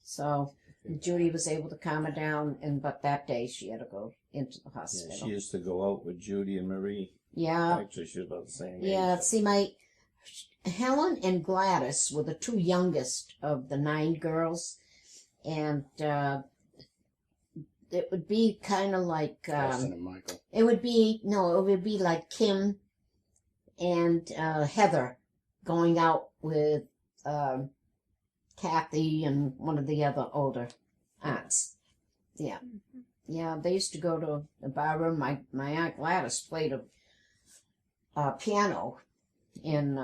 So Judy was able to calm her down, but that day she had to go into the Yeah, hospital. she used to go out with Judy and Marie. Yeah, Actually, she was about the same yeah. age. See, Helen and Gladys were the two youngest of the 9 girls, and it would be kind of like Justin and Michael. it would be like Kim and Heather going out with Kathy and one of the other older aunts. Yeah. Yeah, they used to go to the bar room. My Aunt Gladys played a piano in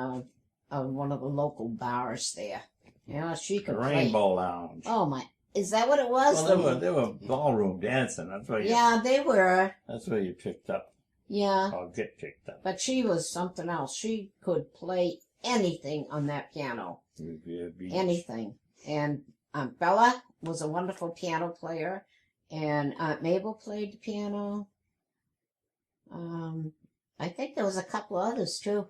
one of the local bars there. Yeah, she The could play. Rainbow Lounge. Oh my! Is that what it was? Well, they were ballroom dancing. That's where Yeah, they were. That's where you picked up Yeah, or get picked up. but she was something else. She could play anything on that piano. Anything. And Aunt Bella was a wonderful piano player, and Aunt Mabel played the piano. I think there was a couple others too.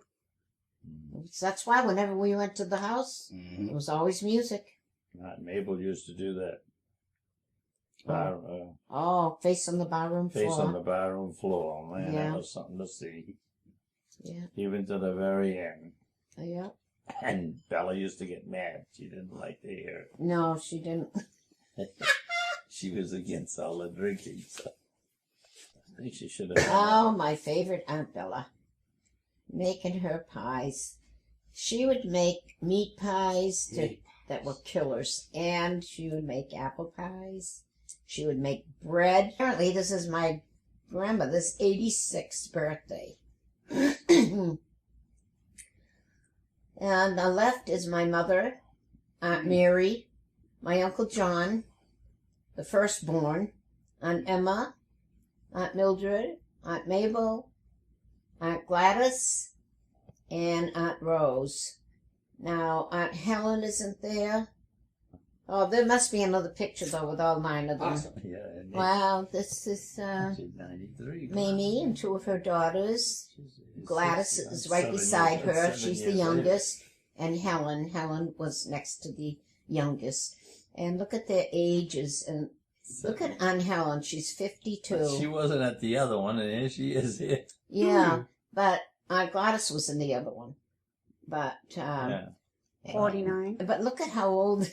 That's why whenever we went to the house, Mm-hmm. it was always music. Mabel used to do that. Face on the barroom Face floor. on the barroom floor. Man, Yeah. that was something to see. Yeah, Even to the very end. yeah. And Bella used to get mad. She didn't like to hear No, she didn't. it. She was against all the drinking. So I think she should have. Oh, my favorite Aunt Bella. Making her pies. She would make meat pies that were killers. And she would make apple pies. She would make bread. Apparently, this is my grandmother's 86th birthday. And on the left is my mother, Aunt Mary, my Uncle John, the firstborn, Aunt Emma, Aunt Mildred, Aunt Mabel, Aunt Gladys, and Aunt Rose. Now, Aunt Helen isn't there. Oh, there must be another picture, though, with all 9 of them. Awesome. Yeah, and Wow, this is she's 93. Mamie and 2 of her daughters. Gladys is right 7 beside years- her. 7 She's the years later. youngest. And Helen was next to the youngest. And look at their ages. And look at Aunt Helen. She's 52. She wasn't at the other one, and here she is here. Yeah, but Aunt Gladys was in the other one. But Yeah. 49. but look at how old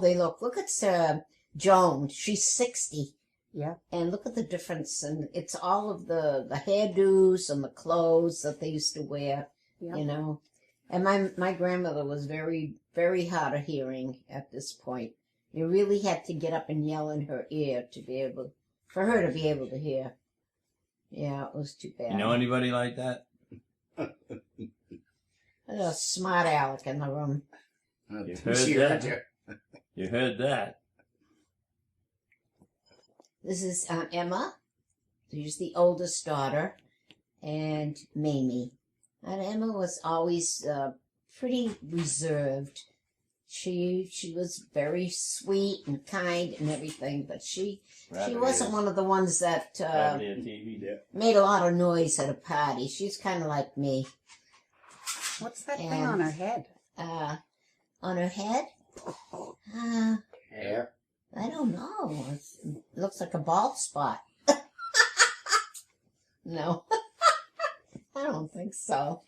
they look. Look at Joan. She's 60. Yeah. And look at the difference. And it's all of the hairdos and the clothes that they used to wear. Yeah. You know. And my grandmother was very, very hard of hearing at this point. You really had to get up and yell in her ear for her to be able to hear. Yeah, it was too bad. You know anybody like that? There's a smart aleck in the room. You heard She that? heard you. You heard that? This is Aunt Emma. She's the oldest daughter. And Mamie. Aunt Emma was always pretty reserved. She was very sweet and kind and everything, but she Rather wasn't is. one of the ones that Rather a TV. made a lot of noise at a party. She's kind of like me. What's that thing And- on her head? On her head? Hair. I don't know. It looks like a bald spot. No, I don't think so.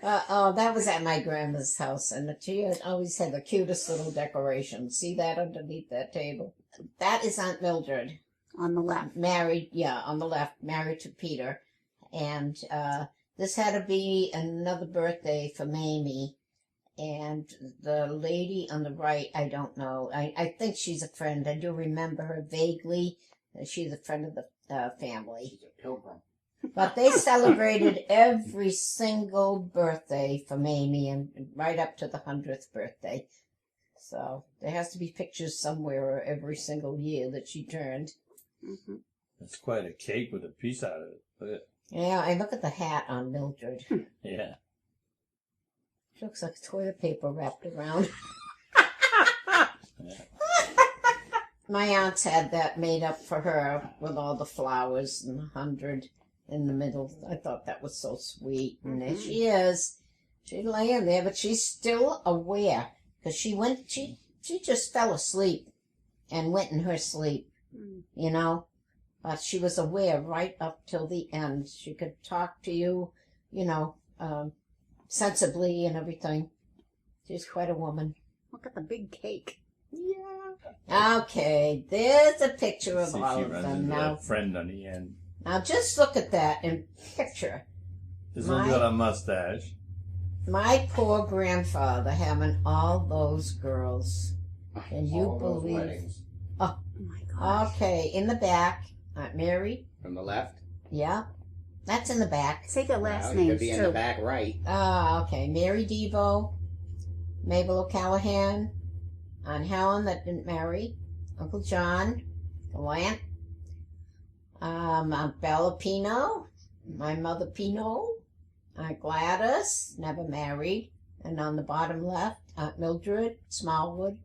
That was at my grandma's house, and she always had the cutest little decoration. See that underneath that table? That is Aunt Mildred. On the left. Married, on the left, married to Peter. And this had to be another birthday for Mamie. And the lady on the right, I don't know. I think she's a friend. I do remember her vaguely. She's a friend of the family. She's a pilgrim. But they celebrated every single birthday for Mamie, and right up to the 100th birthday. So there has to be pictures somewhere every single year that she turned. Mm-hmm. It's quite a cake with a piece out of it. Look at, Yeah, I look at the hat on Mildred. yeah. It looks like toilet paper wrapped around. My aunts had that made up for her with all the flowers and 100 in the middle. I thought that was so sweet. And there she is. She's laying there, but she's still aware. Because she just fell asleep and went in her sleep, you know. But she was aware right up till the end. She could talk to you, you know, sensibly and everything. She's quite a woman. Look at the big cake. Yeah. Okay, there's a picture of See if all she of runs them into now. that friend on the end. Now just look at that and picture This one's got a mustache. my poor grandfather having all those girls. Can you All those believe? weddings. Oh my gosh. Okay, in the back, Aunt Mary. From the left. Yeah, that's in the back. Say the last Well, you names could be in the too. back right. Okay, Mary Devo, Mabel O'Callahan, Aunt Helen that didn't marry, Uncle John, Glant, Aunt Bella Pino, my mother Pino, Aunt Gladys, never married, and on the bottom left, Aunt Mildred Smallwood,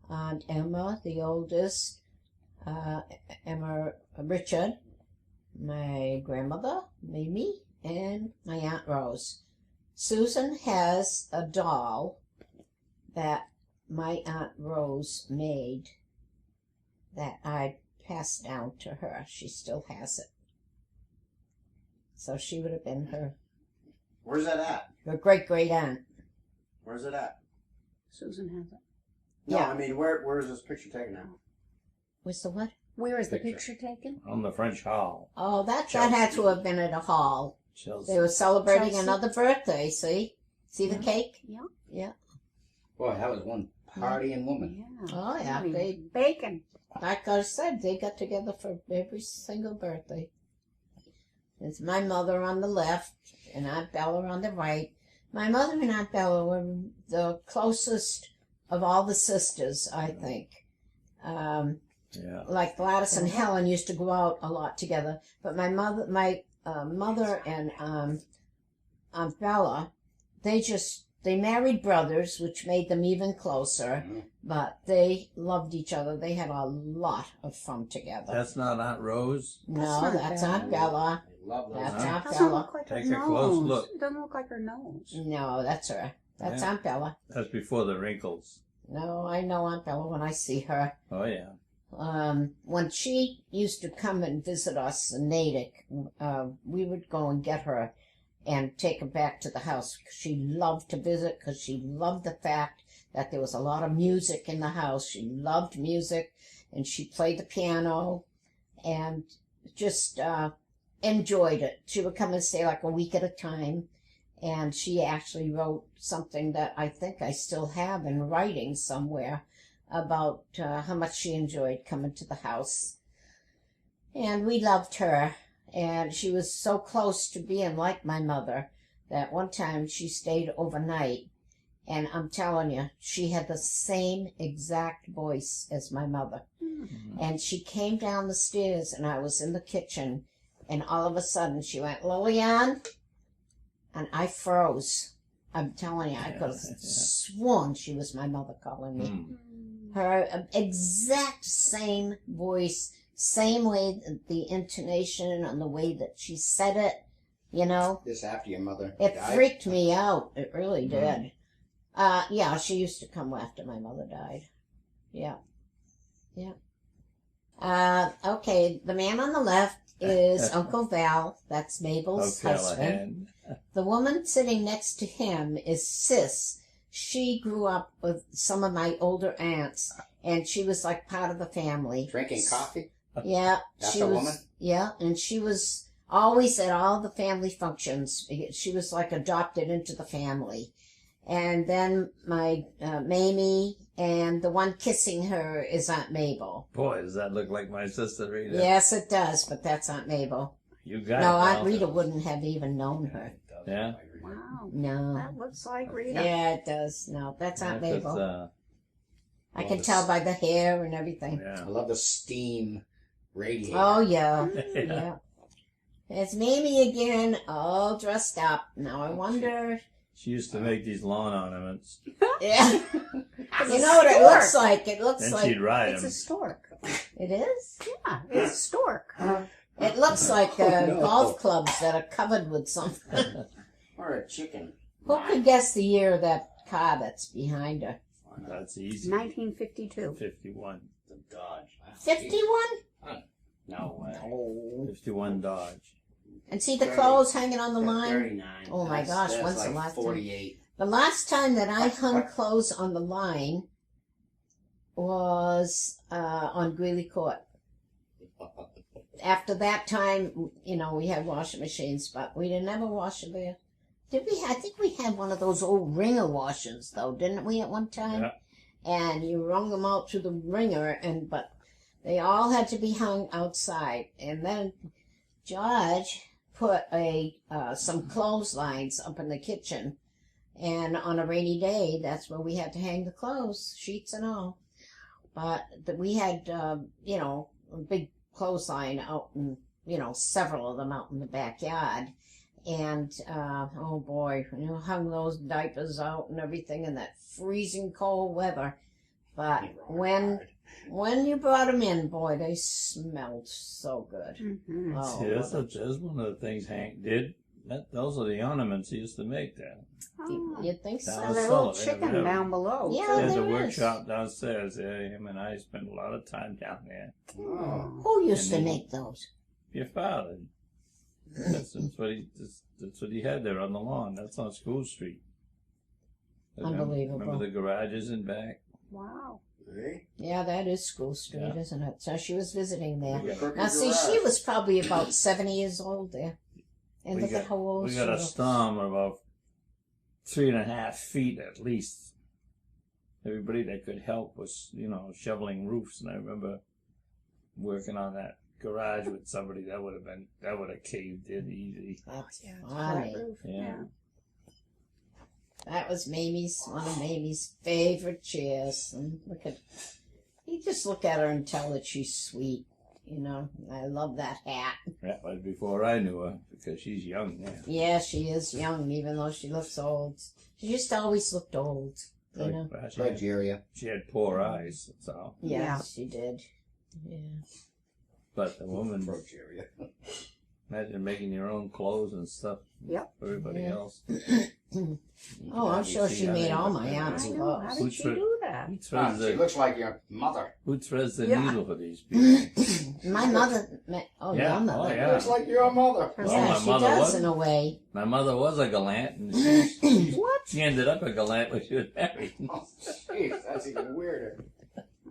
Aunt Emma, the oldest, Emma Richard, my grandmother, Mimi, and my Aunt Rose. Susan has a doll that my Aunt Rose made that I passed down to her. She still has it. So she would have been her Where's that at? great aunt. Where's it at? Susan has it. No, Yeah. I mean, where is this picture taken at? Was the what? Where is the Picture. picture taken? On the French Hall. Oh, that had to have been at a hall. Chelsea. They were celebrating Chelsea. another birthday, see? See the cake? Yeah. Boy, that was one partying woman. Yeah. Oh, yeah. I mean, They, bacon. like I said, they got together for every single birthday. It's my mother on the left and Aunt Bella on the right. My mother and Aunt Bella were the closest of all the sisters, I think. Yeah. Like Gladys and Helen used to go out a lot together, but my mother and Aunt Bella, they married brothers, which made them even closer. Mhm. But they loved each other. They had a lot of fun together. That's not Aunt Rose. No, not that's Bella. Aunt Bella. I love those. That's Huh? Aunt Doesn't Bella. look like Take her a nose. close look. It doesn't look like her nose. No, that's her. That's Yeah. Aunt Bella. That's before the wrinkles. No, I know Aunt Bella when I see her. Oh, yeah. When she used to come and visit us in Natick, we would go and get her and take her back to the house. She loved to visit because she loved the fact that there was a lot of music in the house. She loved music, and she played the piano and just enjoyed it. She would come and stay like a week at a time, and she actually wrote something that I think I still have in writing somewhere about how much she enjoyed coming to the house. And we loved her, and she was so close to being like my mother that one time she stayed overnight, and I'm telling you, she had the same exact voice as my mother. And she came down the stairs, and I was in the kitchen, and all of a sudden she went, "Lillian," and I froze. I'm telling you, I could have sworn she was my mother calling me. Hmm. Her exact same voice, same way, the intonation and the way that she said it, you know. This after your mother It died? freaked me out. It really Mm. did. Yeah, she used to come after my mother died. Yeah. Yeah. Okay, the man on the left is Uncle Val. That's Mabel's husband. O'Callahan. The woman sitting next to him is Sis. She grew up with some of my older aunts, and she was like part of the family. Drinking coffee? Yeah. That's she a was, woman? Yeah, and she was always at all the family functions. She was like adopted into the family. And then my Mamie, and the one kissing her is Aunt Mabel. Boy, does that look like my sister Rita? Yes, it does, but that's Aunt Mabel. You got No, it. Aunt Val. Rita wouldn't have even known her. Yeah? Wow. No. That looks like Rita. Yeah, it does. No, that's Aunt Yeah, 'cause, Mabel. I well, can this- tell by the hair and everything. I yeah. love the steam radiator. Oh, yeah. Yeah. Yeah. It's Mamie again, all dressed up. Now I wonder. She used to make these lawn ornaments. Yeah. It's You a know what it stork. looks like? It looks Then like. she'd ride It's a them. stork. It is? Yeah, it's a stork. It looks like no. golf clubs that are covered with something. Or a chicken. Who could guess the year of that car that's behind her? That's easy. 1952. 51. The Dodge. 51? No way. Oh. 51 Dodge. And see the clothes hanging on the line? 39. Oh my gosh, That's when's like the last time? 48. The last time that I hung clothes on the line was on Greeley Court. After that time, you know, we had washing machines, but we didn't ever wash it there. Did we? I think we had one of those old ringer washers, though, didn't we, at one time? Yeah. And you wrung them out to the ringer, but they all had to be hung outside. And then George put some clotheslines up in the kitchen, and on a rainy day, that's where we had to hang the clothes, sheets and all. But we had, you know, a big clothesline out, and you know, several of them out in the backyard. And oh boy, you know, hung those diapers out and everything in that freezing cold weather. But when you brought them in, boy, they smelled so good. Mm-hmm. Oh, See, that's one of the things Hank did. Those are the ornaments he used to make there. you'd think so? That So was there's a little solid, chicken yeah. down below. Yeah. too. There's a there is. workshop downstairs there. Him and I spent a lot of time down there. Oh. Who used to And make those? Your father. That's what he had there on the lawn. That's on School Street. Unbelievable. Remember the garages in back? Wow. Hey, Yeah, that is School Street, Yeah. isn't it? So she was visiting there. the crooked Now, see, garage. she was probably about 70 years old there. And We look at how old We she got a was. storm of about 3.5 feet at least. Everybody that could help was, you know, shoveling roofs, and I remember working on that garage with somebody that would have caved in easy. That's Flat funny. roof. Yeah. That was one of Mamie's favorite chairs. And you just look at her and tell that she's sweet. You know, I love that hat. That was before I knew her, because she's young now. Yeah, she is young, even though she looks old. She just always looked old, you know. Well, Nigeria. she had poor eyes, that's all. Yeah, Yeah. she did. Yeah. But the woman, Nigeria. imagine making your own clothes and stuff Yep. for everybody Yeah. else. Oh, I'm sure she made all my I aunts know. How clothes. did she do that? Who Ah, threads she the, looks like your mother. who threads the Yeah. needle for these people? My mother, Yeah, your mother. oh, yeah. Looks like your mother. Well, Yeah, my she mother does was. in a way. My mother was a gallant, and she ended up a gallant when she was married. Oh, jeez, that's even weirder.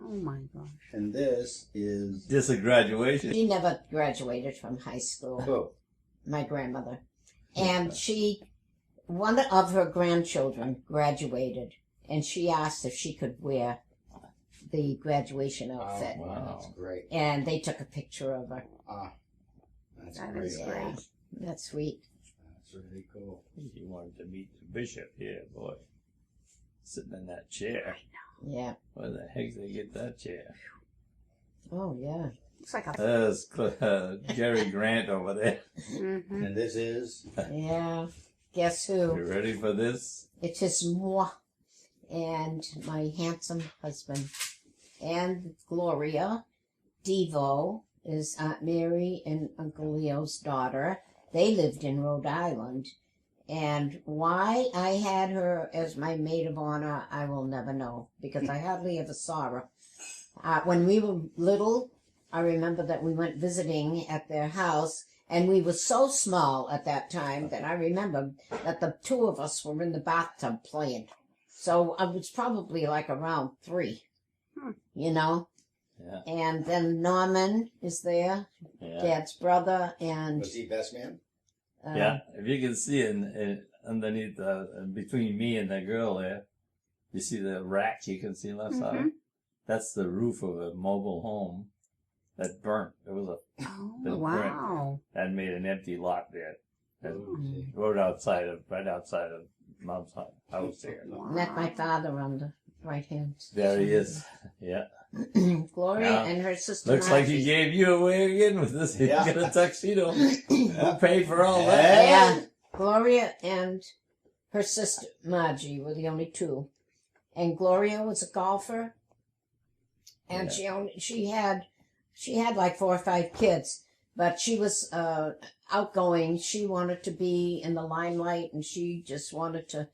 Oh my gosh. And this is Just a graduation. She never graduated from high school, who? my grandmother. And one of her grandchildren graduated, and she asked if she could wear the graduation outfit. Oh, wow, that's great. And they took a picture of her. That's That great. is great. That's sweet. That's really cool. You wanted to meet the bishop here, boy. Sitting in that chair. Yeah. Where the heck did they get that chair? Oh, yeah. Looks like a. There's Jerry Grant over there. Mm-hmm. And this is Yeah. guess You who? ready for this? It is moi and my handsome husband. And Gloria Devo is Aunt Mary and Uncle Leo's daughter. They lived in Rhode Island. And why I had her as my maid of honor, I will never know, because I hardly ever saw her. When we were little, I remember that we went visiting at their house, and we were so small at that time that I remember that the two of us were in the bathtub playing. So I was probably like around 3, you know? Yeah. And then Norman is there, Yeah. Dad's brother, and Was he best man? Yeah, if you can see it underneath between me and the girl there, you see the rack you can see left side? That's the roof of a mobile home that burnt. It was Oh, Been wow. that made an empty lot there. That Mm. right outside of Mom's house there. met my father on the right hand. There he is. Yeah. Gloria Now, and her sister. Looks like he Margie. gave you away again with this. You Yeah. got a tuxedo. Who paid for all that? Yeah, Gloria and her sister Margie were the only two, and Gloria was a golfer, and she had like 4 or 5 kids, but she was outgoing. She wanted to be in the limelight, and she just wanted to,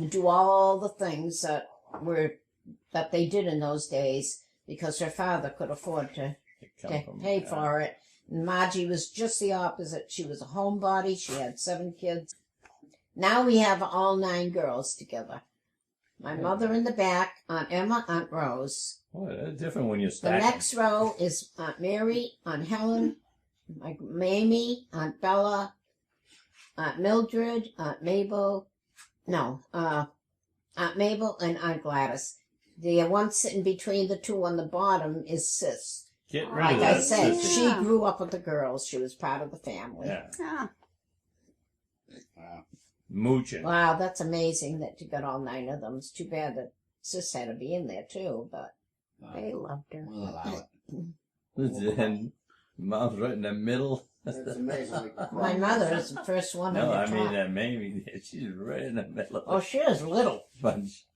do all the things that they did in those days because her father could afford to pay for it. And Margie was just the opposite. She was a homebody. She had 7 kids. Now we have all 9 girls together. My mother in the back, Aunt Emma, Aunt Rose. Oh, that's different when you The stack next row is Aunt Mary, Aunt Helen, my Mamie, Aunt Bella, Aunt Mildred, Aunt Mabel. No, Aunt Mabel and Aunt Gladys. The one sitting between the two on the bottom is Sis. Get rid Like of I that said, sister. she Yeah. grew up with the girls. She was part of the family. Yeah. Ah, Wow. Mooching. Wow, that's amazing that you got all 9 of them. It's too bad that Sis had to be in there too, but they loved her. We'll allow it. And Mom's right in the middle. That's amazing. my mother is the first one No, on I the mean top. that Mamie. She's right in the middle Oh, of she was little. the bunch.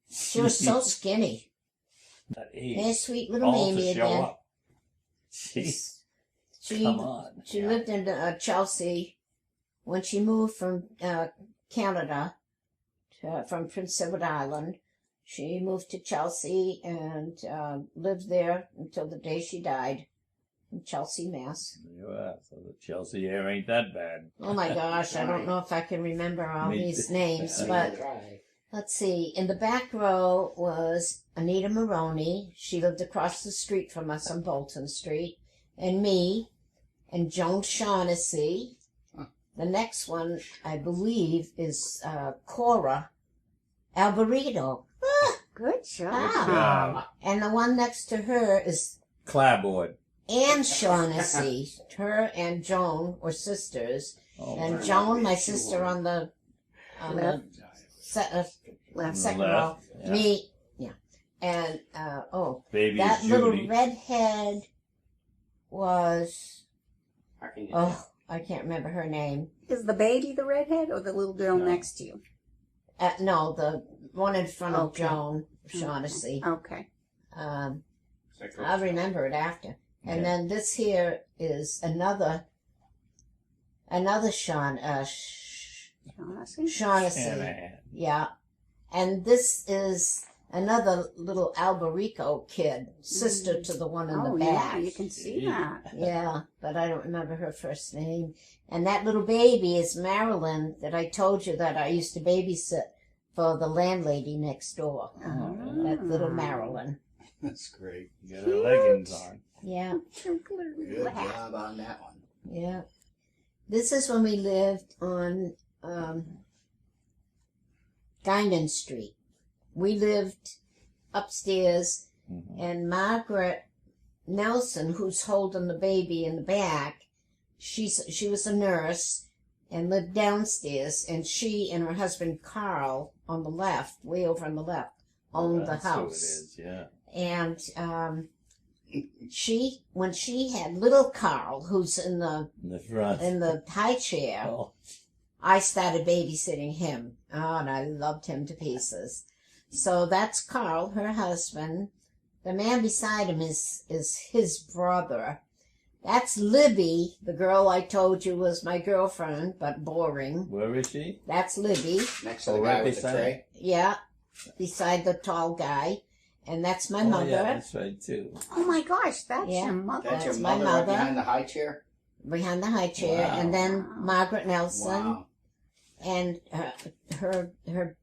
She was so skinny. That age. Hey, sweet little all Mamie to show again. up. Jeez, She come on. She Yeah. lived in Chelsea when she moved from Canada, from Prince Edward Island. She moved to Chelsea and lived there until the day she died in Chelsea, Mass. Yeah, so the Chelsea air ain't that bad. Oh my gosh, I don't know if I can remember all Me these too. names, Yeah. but let's see. In the back row was Anita Maroney. She lived across the street from us on Bolton Street. And me, and Joan Shaughnessy. The next one, I believe, is Cora Alvarito. Good job. Wow. And the one next to her is Clapboard. Anne Shaughnessy. Her and Joan were sisters. Oh, And my Joan, my sister, on the Left. second left, row. yeah. Me, yeah. And, Baby that is little Judy. redhead was, How can you oh, I can't remember her name. Is the baby the redhead or the little girl No. next to you? No, the one in front of Okay. Joan Shaughnessy. Okay. I'll remember it after. And Yeah. then this here is another Shaughnessy? Shaughnessy. Shanahan. Yeah. And this is another little Albarico kid, sister to the one in Oh, the back. yeah, you can see Yeah. that. Yeah, but I don't remember her first name. And that little baby is Marilyn that I told you that I used to babysit for the landlady next door. That little Marilyn. That's great. You got her leggings on. Yeah, Good job on that one. yeah. This is when we lived on Guinan Street. We lived upstairs, Mhm. and Margaret Nelson, who's holding the baby in the back, she was a nurse and lived downstairs, and she and her husband Carl on the left, way over on the left, owned the That's who it house. is, yeah. And when she had little Carl, who's in In the front. the high chair, Oh, I started babysitting him. Oh, and I loved him to pieces. So that's Carl, her husband. The man beside him is his brother. That's Libby, the girl I told you was my girlfriend, but boring. Where is she? That's Libby. Next to the Oh, guy right with the beside tray. Yeah, beside the tall guy. And that's my Oh, mother. yeah, that's right too. Oh my gosh, that's Yeah. your mother. That's your That's my mother right mother. behind the high chair. Behind the high chair. Wow. And then Wow. Margaret Nelson. Wow. And her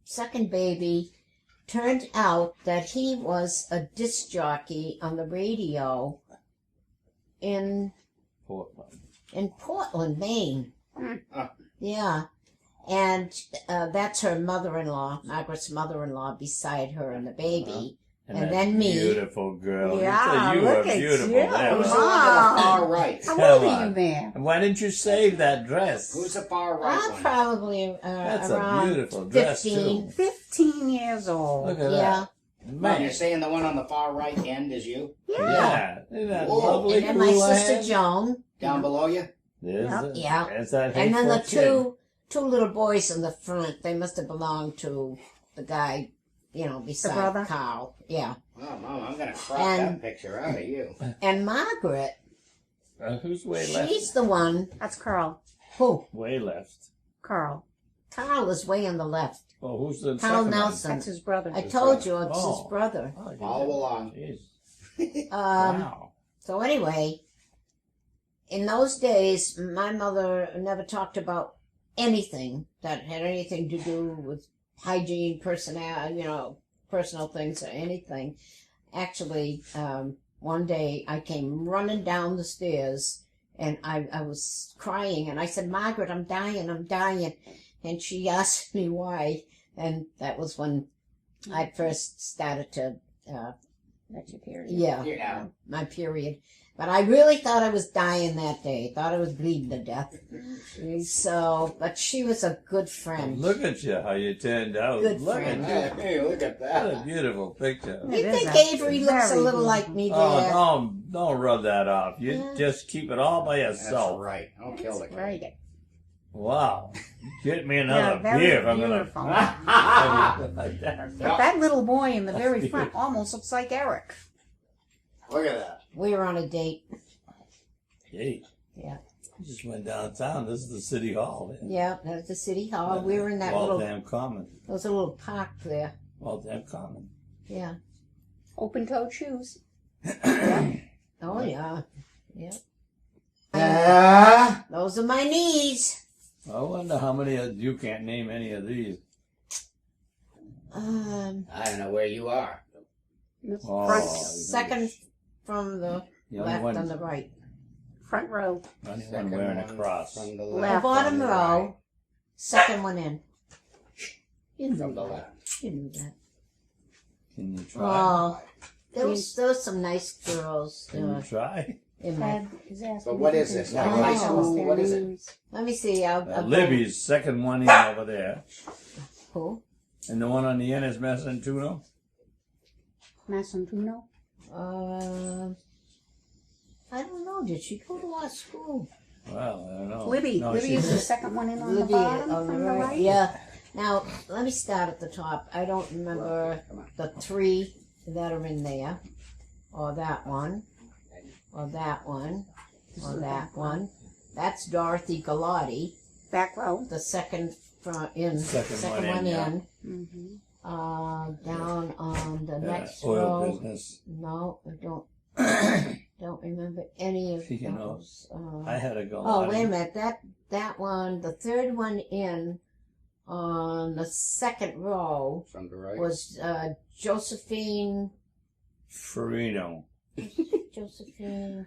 second baby turned out that he was a disc jockey on the radio in Portland, Maine. Oh. Yeah. And that's her mother-in-law, Margaret's mother-in-law, beside her and the baby. And that then me. Beautiful girl. Yeah, you look were at beautiful you. there. Who's the Wow. one on the far right? How Come old are on. you there? Why didn't you save that dress? Who's the far right I'm one? probably That's around a beautiful dress 15. too. 15 years old. Look at Yeah. that. Oh, Man. you're saying the one on the far right end is you? Yeah. Isn't that Whoa. lovely? And then my cool sister hand? Joan. Down below you? There's Yeah. the- Yeah. There's that And then the hateful two little boys in the front, they must have belonged to the guy, beside brother? Carl. Yeah. Oh, Mom, I'm going to crop And- that picture out of you. And Margaret, kid. Who's way left? she's the one That's Carl. who, Way left. Carl. Carl is way on the left. Oh, who's the Carl second Nelson. That's his brother. I His told brother. you it's Oh. his brother. One? Oh, Follow along. Jeez. Wow. So anyway, in those days, my mother never talked about anything that had anything to do with hygiene, personal things or anything. Actually, one day I came running down the stairs and I was crying and I said, Margaret, I'm dying. And she asked me why. And that was when I first started to, That's your period. Yeah. my period. But I really thought I was dying that day. Thought I was bleeding to death. So, but she was a good friend. Look at you, how you turned out. Good Look friend. at you. Hey, look at What a that. beautiful picture. You It is think a Avery looks a very little good- like me there? Oh, don't rub that off. You Yeah. just keep it all by That's yourself. right. Don't kill the kid. Right. Wow. Get me Yeah, another very beer if I'm gonna beautiful. like that. But that little boy in the very front almost looks like Eric. Look at that. We were on a date. Hey. Yeah. You just went downtown. This is the city hall. Yeah, that was the city hall. We were in that little, Waltham Common. there was a little park there. Waltham Common. Yeah. Open-toed shoes. Oh, yeah. Yeah. Ah. Those are my knees. I wonder how many of you can't name any of these. I don't know where you are. Oh, Front, Second from the the only left one, on the right. front row. only one Second wearing a one cross. From the The left. bottom on the row, right. second one in. You knew From the that. left. You knew that. Can you try? Oh, there was some nice girls Can you try? in my. Dad is asking But what if is you this? can Like high tell us school? their What is it? names. Let me see. I'll Libby's second one in over there. Who? And the one on the end is Massantuno? Massantuno? I don't know. Did she go to our school? Well, I don't know. Libby. No, Libby she- is the second one in on the Libby bottom on from the right. Yeah. Now let me start at the top. I don't remember the three that are in there, or that one, or that one, or that one. That's Dorothy Galati, Back row. the second from in, Second one in, one yeah. in. Mm-hmm. Down on the next oil row. business. No, I don't remember any of You know, those. I had a go. Oh, wait a minute. That one, the third one in on the second row From the right. was Josephine. Farino. Josephine.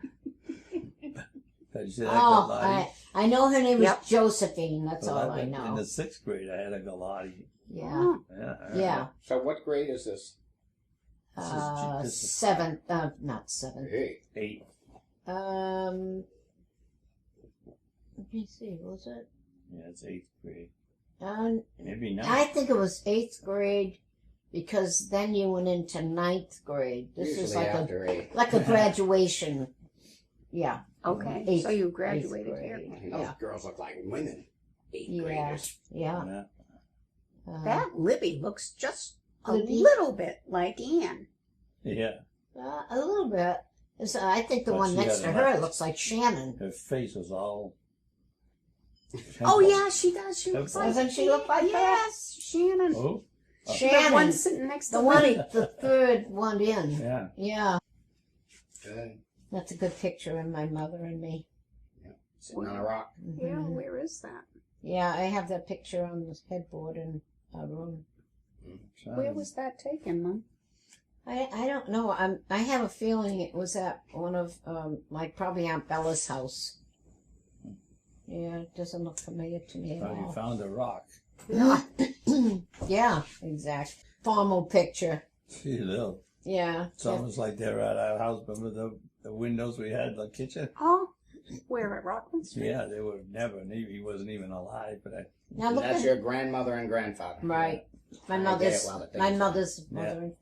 Did you say that Oh, Galati? I know her name was Yep. Josephine. That's Well, all I In know. the 6th grade, I had a Galati. Yeah. Oh, Yeah. Yeah. So what grade is this? This is- Seventh. Not seventh. Hey. 8. Let me see. Was it? Yeah, it's 8th grade. I Maybe 9th. think it was 8th grade because then you went into 9th grade. This Usually is like after 8. a graduation. Yeah. okay. Eighth- So you graduated eighth here. grade. Those Yeah. girls look like women. 8th Yeah. graders. Yeah. Yeah. That Libby looks just a Libby? little bit like Ann. Yeah. A little bit. I think the But one she next had to a her lot. looks like Shannon. Her face was all. Oh yeah, she does. She looks like Doesn't she look like that? Yes, Shannon. Oh. The Shannon. one sitting next to The one, Libby. the third one in. Yeah. Yeah. Good. That's a good picture of my mother and me. Sitting on a rock. Yeah, Mhm. where is that? Yeah, I have that picture on the headboard in our room. Where was that taken, Mom? I don't know. I have a feeling it was at one of like probably Aunt Bella's house. Yeah, it doesn't look familiar to me at Probably all. found a rock. Yeah, exact. Formal picture. Gee, little. Yeah. It's almost like they're at our house. Remember the windows we had in the kitchen? Oh, where at Rockland Street? Yeah, they were never. He wasn't even alive. But Now And look that's at your grandmother and grandfather. right. My I get mother's it while the thing my is mother's Yeah. mother,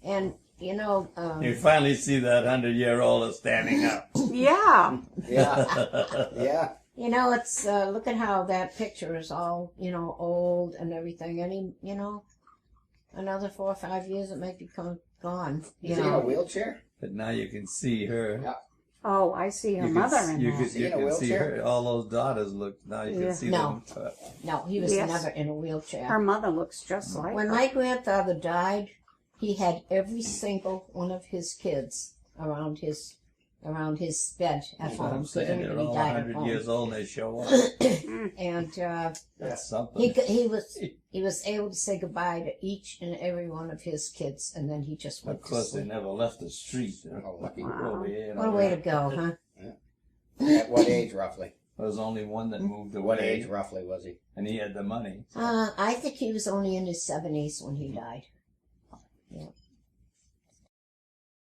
and you know. you finally see that 100-year-old standing up. Yeah. Yeah. Yeah. You know, it's look at how that picture is all old and everything. Any another 4 or 5 years it might be gone. Is he in a wheelchair? But now you can see her. Yeah. Oh, I see her You mother can, in you that. can, Is he you in a can see wheelchair? her. All those daughters look. Now you Yeah. can see No. them. No, he was Yes. never in a wheelchair. Her mother looks just like When her. my grandfather died, he had every single one of his kids around his bed at That's what home. I'm saying. They're He all died at 100 home. years old and they show up. And That's something. he was able to say goodbye to each and every one of his kids, and then he just went Of to course, they sleep. never left the street. Oh, lucky. Wow. Over here and What a over way to there. go, huh? At what age, roughly? There was only one that moved away. What age, roughly, was he? And he had the money. I think he was only in his 70s when he died. Yeah.